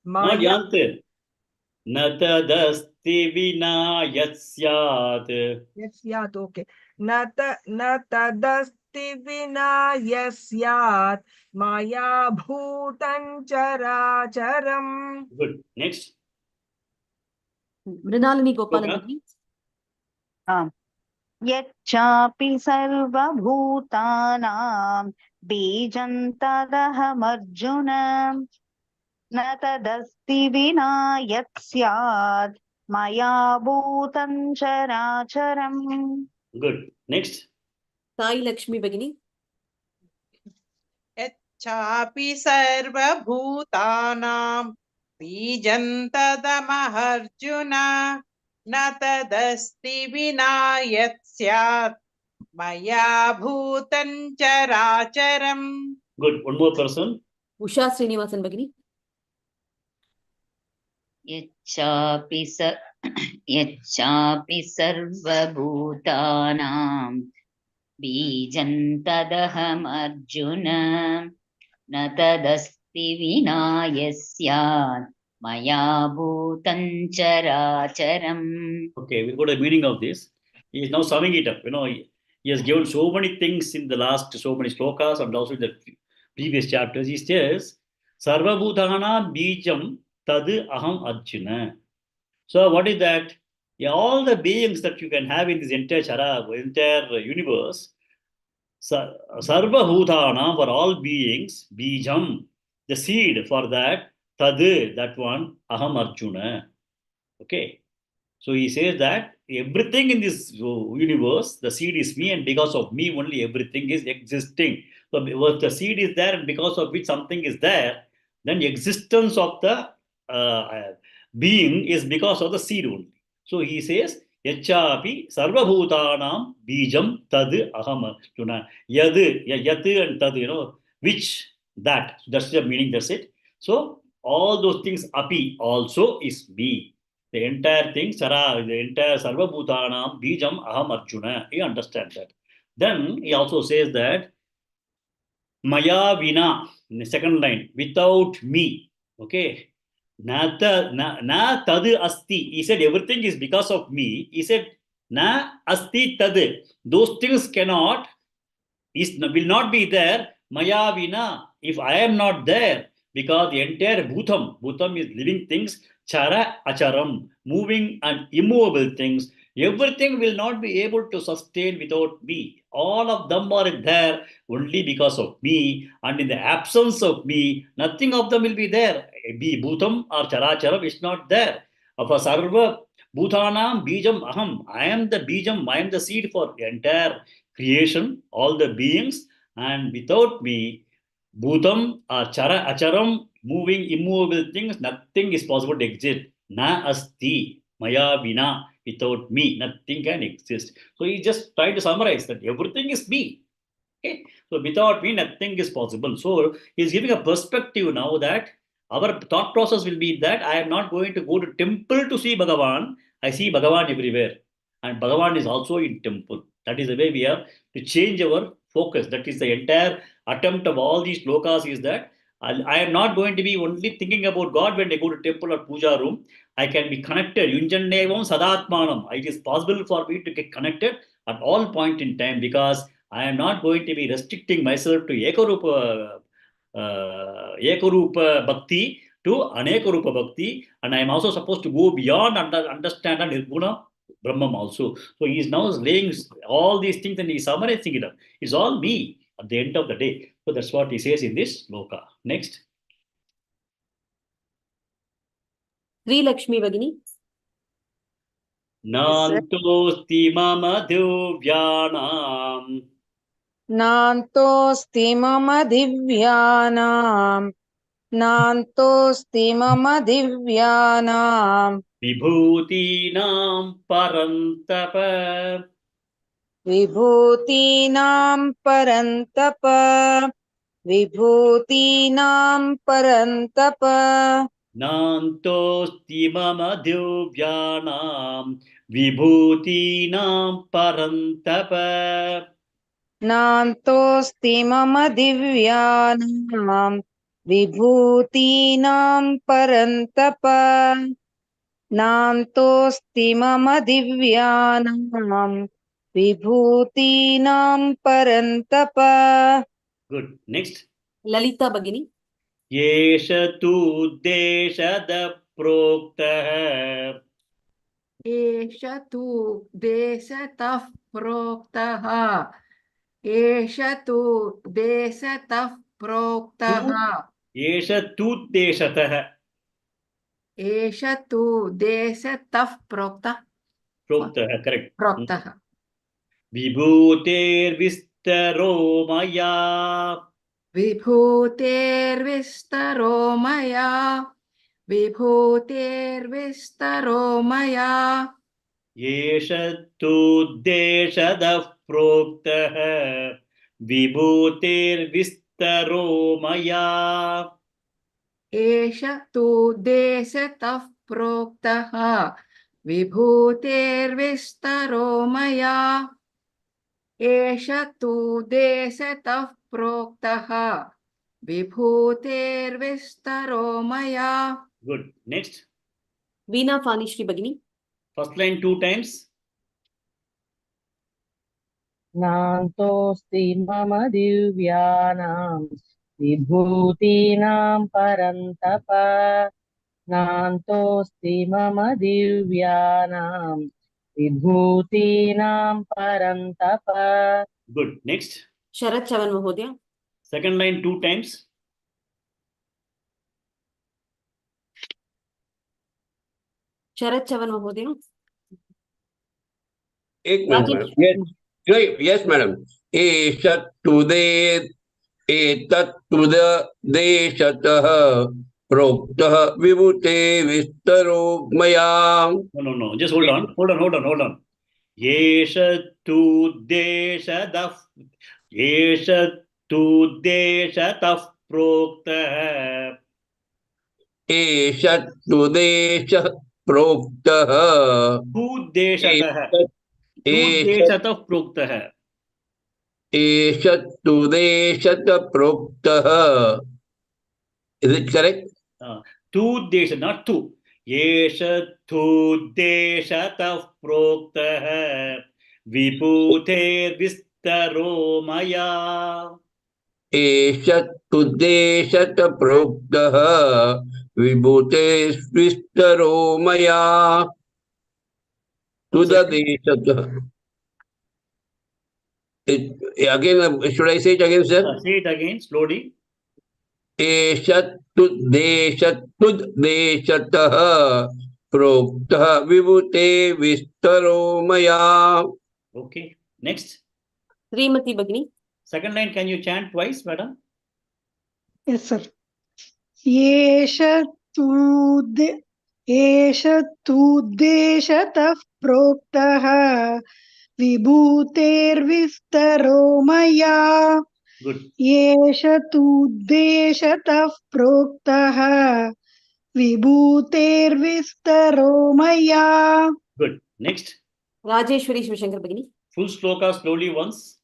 Not yant. Natadasti vina yasyat. Yasyat, okay. न तदस्ति विना यस्यात् मया भूतं चराचरम्. Good. Next. Mrinalini Gopalan Bhagini. यच्चापि सर्वभूतानां बीजं तदहमर्जुन न तदस्ति विना यत् स्यात् मया भूतं चराचरम्. Good. Next. Sai Lakshmi Bagini. यच्चापि सर्वभूतानां बीजं तदमहर्जुन न तदस्ति विना यत् स्यात् मया भूतं चराचरम्. Good. One more person. Usha Srinivasan Bagini. यच्चापि सर्वभूतानां बीजं तदहमर्जुन न तदस्ति विना यस्यात् मया भूतं चराचरम्. Okay, we'll go to the meaning of this. He is now summing it up. He has given so many things in the last so many shlokas and also in the previous chapters. He says, Sarvabhutana Bijam Tad Aham Arjuna. So, what is that? Yeah, all the beings that you can have in this entire universe, Sarvabhutana for all beings, Bijam, the seed for that, Tad, that one, Aham Arjuna. Okay. So he says that everything in this universe, the seed is me, and because of me only everything is existing. So if the seed is there, and because of which something is there, then the existence of the being is because of the seed only. So he says, Yachapi sarvabhutanam bijam tad aham arjuna. Yad and tad, which, that. That's the meaning, that's it. So all those things api also is me. The entire thing, the entire Sarvabhutanam, Bijam, Aham Arjuna. He understands that. Then he also says that Maya Vina, in the second line, without me. Okay. Na tad asti. He said everything is because of me. He said na asti tad. Those things will not be there. Maya Vina, if I am not there, because the entire Bhutam is living things, Chara Acharam, moving and immovable things, everything will not be able to sustain without me. All of them are there only because of me, and in the absence of me, nothing of them will be there. Be Bhutam or Characharam is not there. Of a Sarva Bhutanam Bijam Aham, I am the Bijam, I am the seed for the entire creation, all the beings, and without me, Bhutam or Acharam, moving, immovable things, nothing is possible to exist. Na asti, maya vina, without me, nothing can exist. So he just tried to summarize that everything is me. Okay? So without me, nothing is possible. So he's giving a perspective now that our thought process will be that I am not going to go to temple to see Bhagavan. I see Bhagavan everywhere. And Bhagavan is also in temple. That is the way we have to change our focus. That is the entire attempt of all these shlokas is that I am not going to be only thinking about God when I go to temple or puja room. I can be connected. Yunjannevam sadatmanam. It is possible for me to get connected at all point in time because I am not going to be restricting myself to Ekarupa Bhakti to Anekarupa Bhakti, and I am also supposed to go beyond understand and Nirguna Brahman also. So he is now laying all these things and he is summarizing it up. It's all me at the end of the day. So that's what he says in this sloka. Next. Sri Lakshmi Bagini. Nantosti mama divyanam. नान्तोऽस्ति मम दिव्यानां नान्तोऽस्ति मम दिव्यानां Vibhutinam parantapa. विभूतीनां परन्तप विभूतीनां परन्तप Nantosti mama divyanam. Vibhutinam parantapa. नान्तोऽस्ति मम दिव्यानां विभूतीनां परन्तप नान्तोऽस्ति मम दिव्यानां विभूतीनां परन्तप. Good. Next. Lalita Bagini. Yesha tu deshada proktah. Esha tu desatah proktaha. Esha tu desatah proktaha. Yesha tu deshatah. Esha tu desatah proktah. Proktah, correct. Proktaha. Vibhutir-vistaro maya. Vibhutir-vistaro maya. Vibhutir-vistaro maya. Yeshattu-deshadah proktah Vibhutir-vistaro maya. Esha tu desetah proktaha vibhutir-vistaro maya. Esha tu desetah proktaha vibhutir-vistaro maya. Good. Next. Veena Fanishri Bhagini. First line 2 times. नान्तोऽस्ति मम दिव्यानां विभूतीनां परन्तप नान्तोऽस्ति मम दिव्यानां विभूतीनां परन्तप Good. Next. Sharat Chavan Mahodaya. Second line 2 times. Sharat Chavan Mahodaya. एक minute madam. Yes, madam. एतत्तुदेशतः प्रोक्तः विभूते विस्तरो मया. No. Just hold on. Hold on. Yeshattu-deshadah proktah. एषत्तुदेशः प्रोक्तः. Tu-deshatah proktah. एषत्तुदेशतः प्रोक्तः. Is it correct? Tu-desha, not tu. Yeshattu-deshatah proktah Vibhutir-vistaro maya. एषत्तुदेशतः प्रोक्तः विभूते विस्तरो मया. तुदेशतः. Again, should I say it again, sir? Say it again slowly. एषत्तुदेशतः प्रोक्तः विभूते विस्तरो मया. Okay. Next. Srimati Bhagini. Second line, can you chant twice, madam? Yes, sir. एषत्तुद्देशतः प्रोक्तः विभूतेर्विस्तरो मया. Good. एषत्तुद्देशतः प्रोक्तः विभूतेर्विस्तरो मया. Good. Next. Rajeshwari Shivashankar Bhagini. Full sloka slowly once.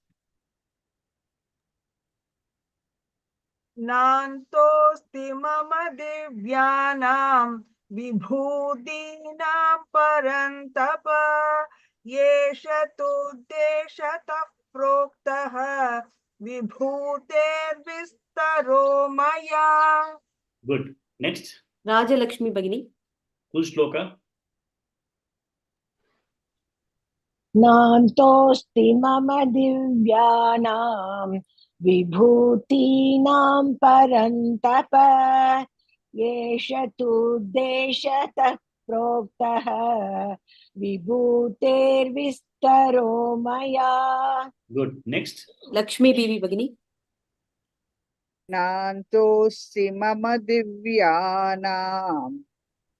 नान्तोऽस्ति मम दिव्यानां विभूतीनां परन्तप येष तुद्देशतः प्रोक्तः विभूतेर्विस्तरो मया. Good. Next. Rajalakshmi Bhagini. Full sloka. नान्तोऽस्ति मम दिव्यानां विभूतीनां परन्तप येष तुद्देशतः प्रोक्तः विभूतेर्विस्तरो मया. Good. Next. Lakshmi Devi Bhagini. नान्तोऽस्ति मम दिव्यानां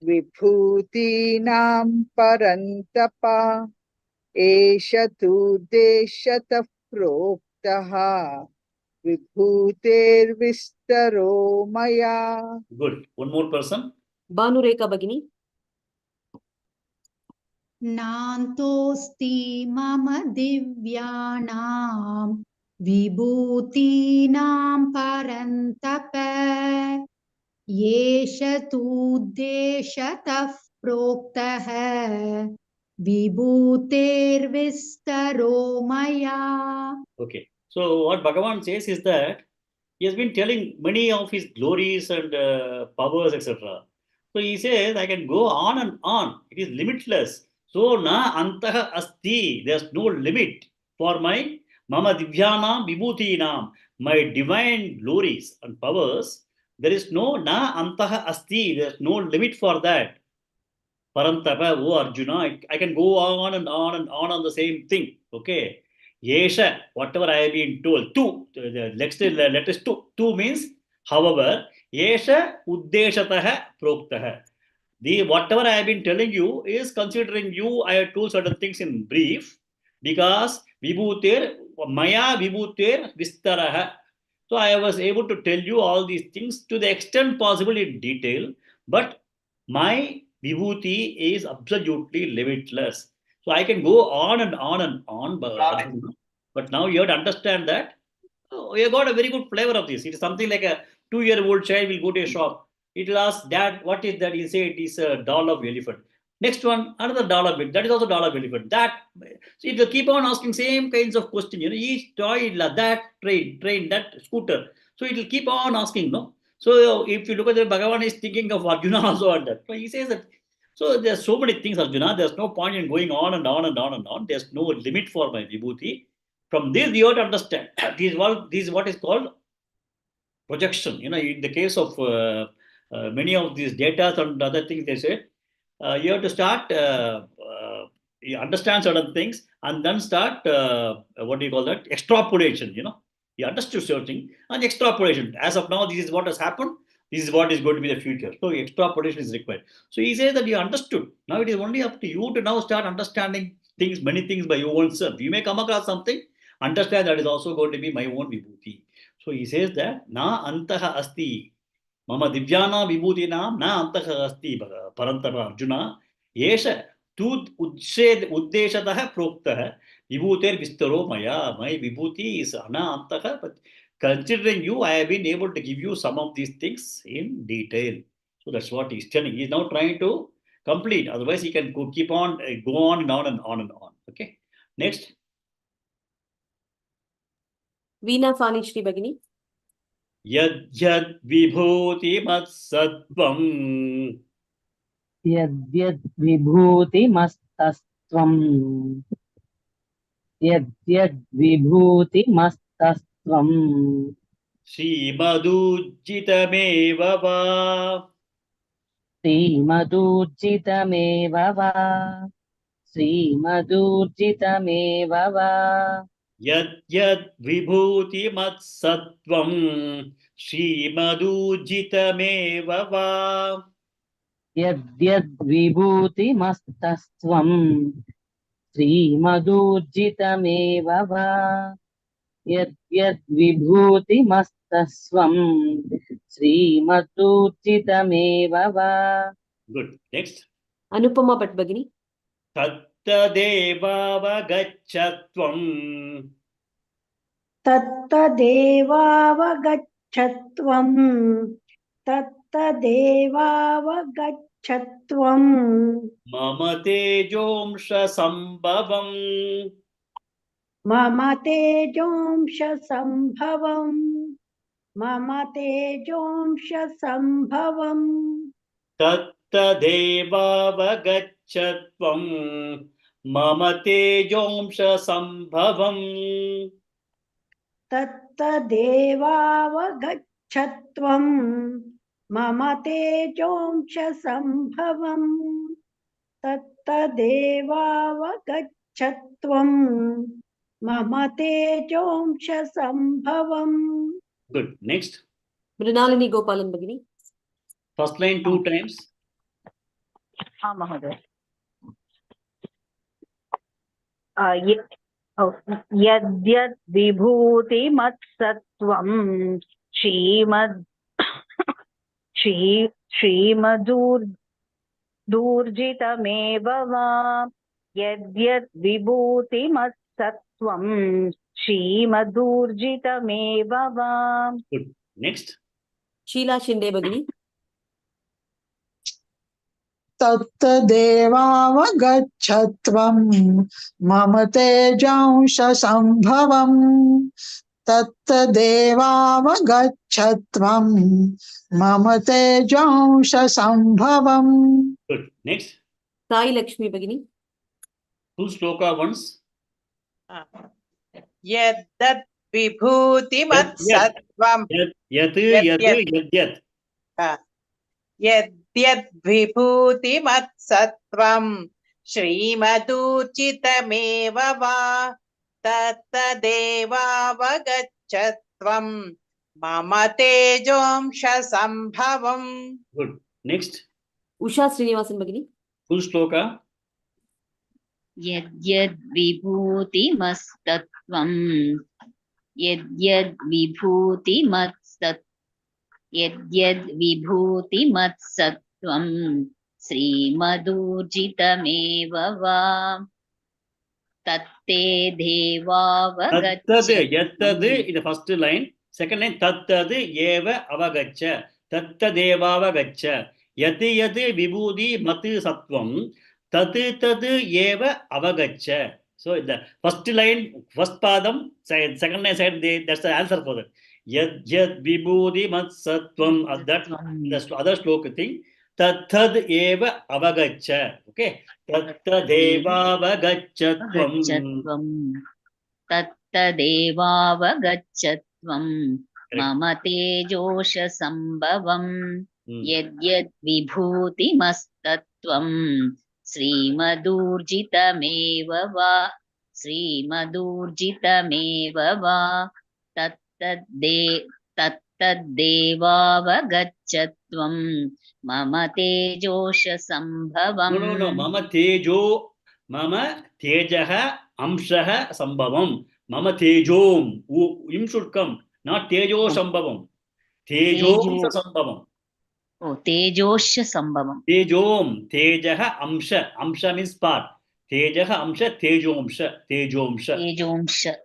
विभूतीनां परन्तप एष तुद्देशतः प्रोक्तः विभूतेर्विस्तरो मया. Good. One more person. Bhanureka Bhagini. नान्तोऽस्ति मम दिव्यानां विभूतीनां परन्तप येष तुद्देशतः प्रोक्तः विभूतेर्विस्तरो मया. Okay. So what Bhagavan says is that he has been telling many of his glories and powers, etc. So he says, I can go on and on. It is limitless. So na antaha asti. There's no limit for my mama divyana vibhutinam, my divine glories and powers. There is no na antaha asti. There's no limit for that. Parantapa, oh Arjuna, I can go on and on and on the same thing. Okay. Yesha, whatever I have been told, tu, the next letter is tu. Tu means, however, Yesha Uddeshataha Proktaha. The whatever I have been telling you is considering you, I have told certain things in brief because Vibhutir, Maya Vibhutir Vistaraha. So I was able to tell you all these things to the extent possible in detail, but my Vibhuti is absolutely limitless. So I can go on and on and on, but now you have to understand that you got a very good flavor of this. It is something like a 2-year-old child will go to a shop. It will ask, Dad, what is that? He'll say it is a doll of elephant. Next one, another doll of it. That is also doll of elephant. That, so it will keep on asking same kinds of questions. Each toy, that train, that scooter. So it will keep on asking, no? So if you look at the Bhagavan is thinking of Arjuna also on that. So he says that. So there's so many things, Arjuna. There's no point in going on and on and on and on. There's no limit for my vibhuti. From this, you have to understand. This is what is called projection. In the case of many of these data and other things, they say you have to start you understand certain things and then start what do you call that extrapolation. You understood certain and extrapolation. As of now, this is what has happened. This is what is going to be the future. So extrapolation is required. So he says that you understood. Now it is only up to you to now start understanding things, many things by your own self. You may come across something, understand that is also going to be my own vibhuti. So he says that na antaha asti mama divyana vibhutinam na antaha asti parantapa Arjuna yesha tu uddeshatah proktah vibhuter vistaro maya. My vibhuti is ana antaha, but considering you, I have been able to give you some of these things in detail. So that's what he's telling. He's now trying to complete. Otherwise, he can keep on, go on and on and on and on. Okay. Next. Veena Fanishri Bhagini. Yad yad vibhuti mat sattvam. Yadyad vibhuti mastasvam. Yadyad vibhuti mastasvam. Srimadujjitameva va. Srimadujjitameva va. Srimadujjitameva va. Yad yad vibhuti mat sattvam. Srimadujjitameva va. Yadyad vibhuti mastasvam. Srimadujjitameva va. Yadyad vibhuti mastasvam. Srimadujjitameva va. Good. Next. Anupama Bhatt Bhagini. Tattadevavagachatvam. तत्तदेवावगच्छत्वम् तत्तदेवावगच्छत्वम् Mama tejomsha sambhavam. मम तेजोंश सम्भवम् मम तेजोंश सम्भवम् Tattadevavagachatvam. Mama tejomsha sambhavam. तत्तदेवावगच्छत्वम् मम तेजोंश सम्भवम् तत्तदेवावगच्छत्वम् मम तेजोंश सम्भवम्. Good. Next. Mrinalini Gopalan Bhagini. First line 2 times. महोदय यद्यद् विभूतिमत्सत्त्वं श्रीमदूर्जितमेव वा यद्यद् विभूतिमत्सत्त्वं श्रीमदूर्जितमेव वा. Good. Next. Sheila Shinde Bhagini. तत्तदेवावगच्छत्वम् मम तेजांश सम्भवम् तत्तदेवावगच्छत्वम् मम तेजांश सम्भवम्. Good. Next. Sai Lakshmi Bhagini. Full shloka once. Yaddat vibhutimatsatvam. Yadyat. Yadyad vibhutimatsatvam Shrimadujjitameva va तत्तदेवावगच्छत्वं मम तेजोंश संभवम्. Good. Next. Usha Srinivasan Bhagini. Full shloka. यद्यद्विभूतिमस्तत्त्वं यद्यद्विभूतिमत्सत्त्वं श्रीमदूर्जितमेव वा तत्ते Tattad, yattad in the first line. Second line, tattad eva avagacha. Tattadeva avagacha. Yati yati vibhudi mati sattvam. Tad eva avagacha. So the first line, first padam, second line side, that's the answer for that. Yad vibhudi mat sattvam. That the other shloka thing. Tattad eva avagacha. Okay. Tattadeva avagachatvam. तत्तदेवावगच्छत्वं मम तेजोश संभवं यद्यद्विभूतिमस्तत्त्वं श्रीमदूर्जितमेव वा तत्तदेवावगच्छत्वं मम तेजोश संभवं. No. Mama tejaha amshaha sambhavam. Mama tejom. Im should come. Not tejo sambhavam. Tejom sambhavam. Oh, tejosha sambhavam. Tejom. Tejaha amsha. Amsha means part. Tejaha amsha. Tejomsha. Tejomsha.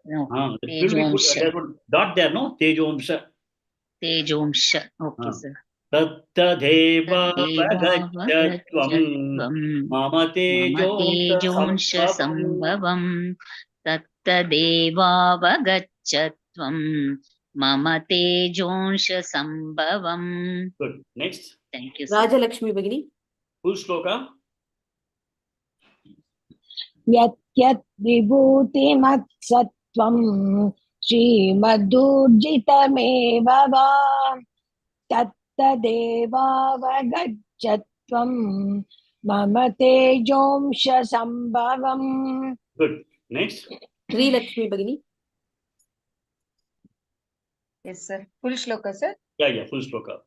No. Tejomsha. Dot there, no? Tejomsha. Okay, sir. Tattadevavagachatvam mama tejonsha sambhavam tattadevavagachatvam mama tejonsha sambhavam. Good. Next. Thank you, sir. Raja Lakshmi Bhagini. Full shloka. यत् विभूतिमत्सत्त्वं श्रीमदूर्जितमेव वा तत्तदेवावगच्छत्वं मम तेजोंश संभवम्. Good. Next. Sri Lakshmi Bhagini. Yes, sir. Full shloka, sir. Yeah. Full shloka.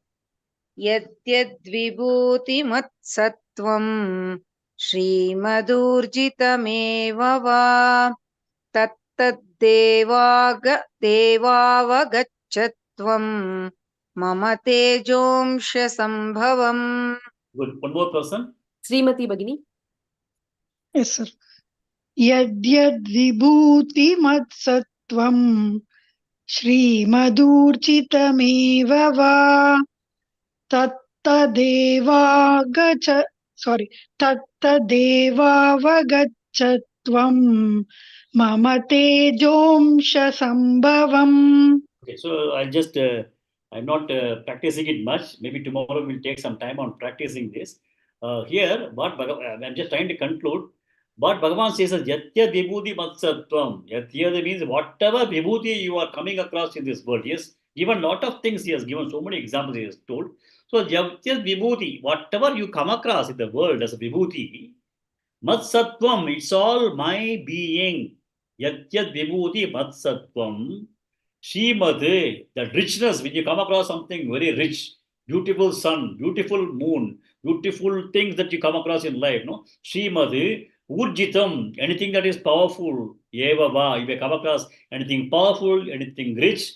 यद्यद्विभूतिमत्सत्त्वं श्रीमदूर्जितमेव वा तत्तदेवावगच्छत्वं मम तेजोंश संभवम्. Good. One more person. Srimati Bhagini. Yes, sir. यद्यद्विभूतिमत्सत्त्वं श्रीमदूर्जितमेव वा तत्तदेवावगच्छत्वं मम तेजोंश संभवम्. Okay, so I'm not practicing it much. Maybe tomorrow we'll take some time on practicing this. Here, I'm just trying to conclude. What Bhagavan says is Yatya Vibhuti Matsattvam. Yatya means whatever Vibhuti you are coming across in this world. Yes, given lot of things he has given, so many examples he has told. So Yatya Vibhuti, whatever you come across in the world as a Vibhuti, Matsattvam, it's all my being. Yatya Vibhuti Matsattvam. Shrimad, that richness, when you come across something very rich, beautiful sun, beautiful moon, beautiful things that you come across in life, no? Shrimad, Urjitam, anything that is powerful, Yevava, if you come across anything powerful, anything rich,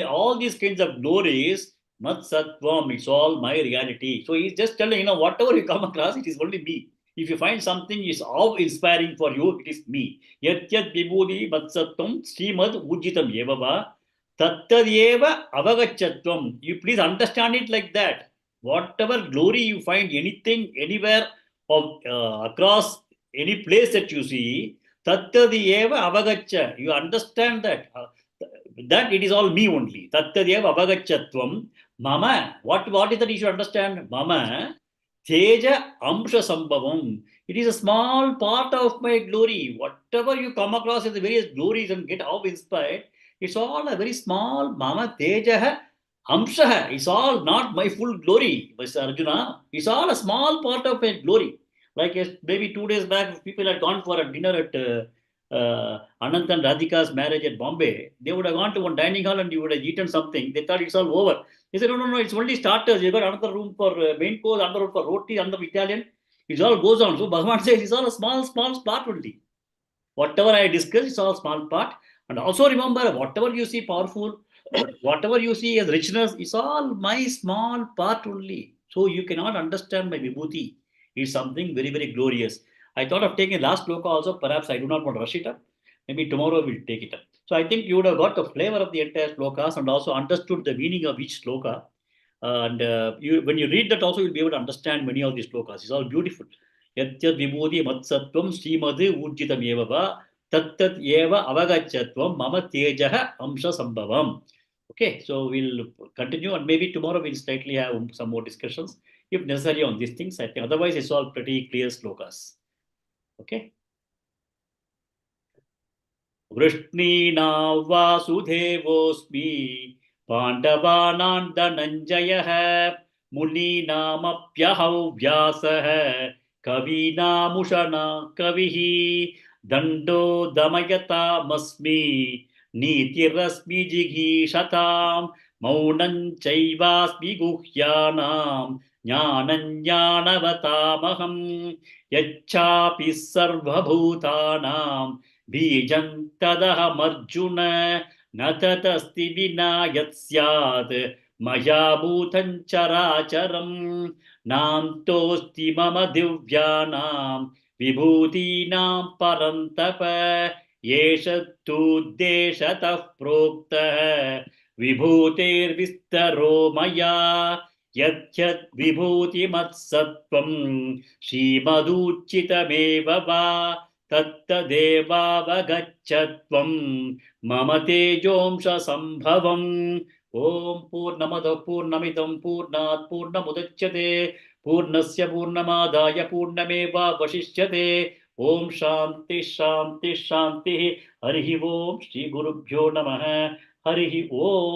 all these kinds of glories, Matsattvam, it's all my reality. So he's just telling, whatever you come across, it is only me. If you find something is awe-inspiring for you, it is me. Yat vibhudi matsatvam srimad ujjitam yevava tattadyeva avagachatvam. You please understand it like that. Whatever glory you find, anything, anywhere, across any place that you see, tattadyeva avagacha. You understand that. That it is all me only. Tattadyeva avagachatvam. Mama, what is that you should understand? Mama, Teja Amsha Sambhavam. It is a small part of my glory. Whatever you come across in the various glories and get how inspired, it's all a very small Mama Teja Amsha. It's all not my full glory, Mr. Arjuna. It's all a small part of my glory. Like maybe 2 days back, people had gone for a dinner at Anant and Radhika's marriage at Bombay, they would have gone to one dining hall and you would have eaten something. They thought it's all over. He said, no, it's only starters. You got another room for main course, another room for roti, another Italian. It all goes on. So Bhagavan says it's all a small part only. Whatever I discuss, it's all small part. And also remember, whatever you see powerful, whatever you see as richness, it's all my small part only. So you cannot understand my vibhuti. It's something very, very glorious. I thought of taking last sloka also. Perhaps I do not want to rush it up. Maybe tomorrow we'll take it up. So I think you would have got the flavor of the entire slokas and also understood the meaning of each sloka. And when you read that also, you'll be able to understand many of these slokas. It's all beautiful. Yatyat vibhuti matsatvam srimad urjitam evava tattat eva avagachatvam mama tejaha amsha sambhavam. Okay, so we'll continue and maybe tomorrow we'll slightly have some more discussions if necessary on these things. I think otherwise it's all pretty clear slokas. Okay. Vrishhnina vasudevosmi पांडवानां धनंजयः मुनीनामप्यहौ व्यासः कवीनामुषणा कविः दण्डो दमयतामस्मि नीतिरस्मि जिगीषतां मौनं चैवास्मि गुह्यानां ज्ञानं ज्ञानवतामहं यच्चापि सर्वभूतानां बीजं तदहमर्जुन न तदस्ति विना यत् स्यात् मया भूतं चराचरं नान्तोऽस्ति मम दिव्यानां विभूतीनां परन्तप एष तूद्देशतः प्रोक्तः विभूतेर्विस्तरो मया यद्यद् विभूतिमत्सत्त्वं श्रीमदूर्जितमेव वा तत्तदेवावगच्छत्वं मम तेजोंश संभवम् ओम पूर्णमदः पूर्णमिदं पूर्णात् पूर्णमुदच्यते पूर्णस्य पूर्णमादाय पूर्णमेवावशिष्यते ओम शांति शांति शांति हरि ओम श्री गुरुभ्यो नमः हरि ओम।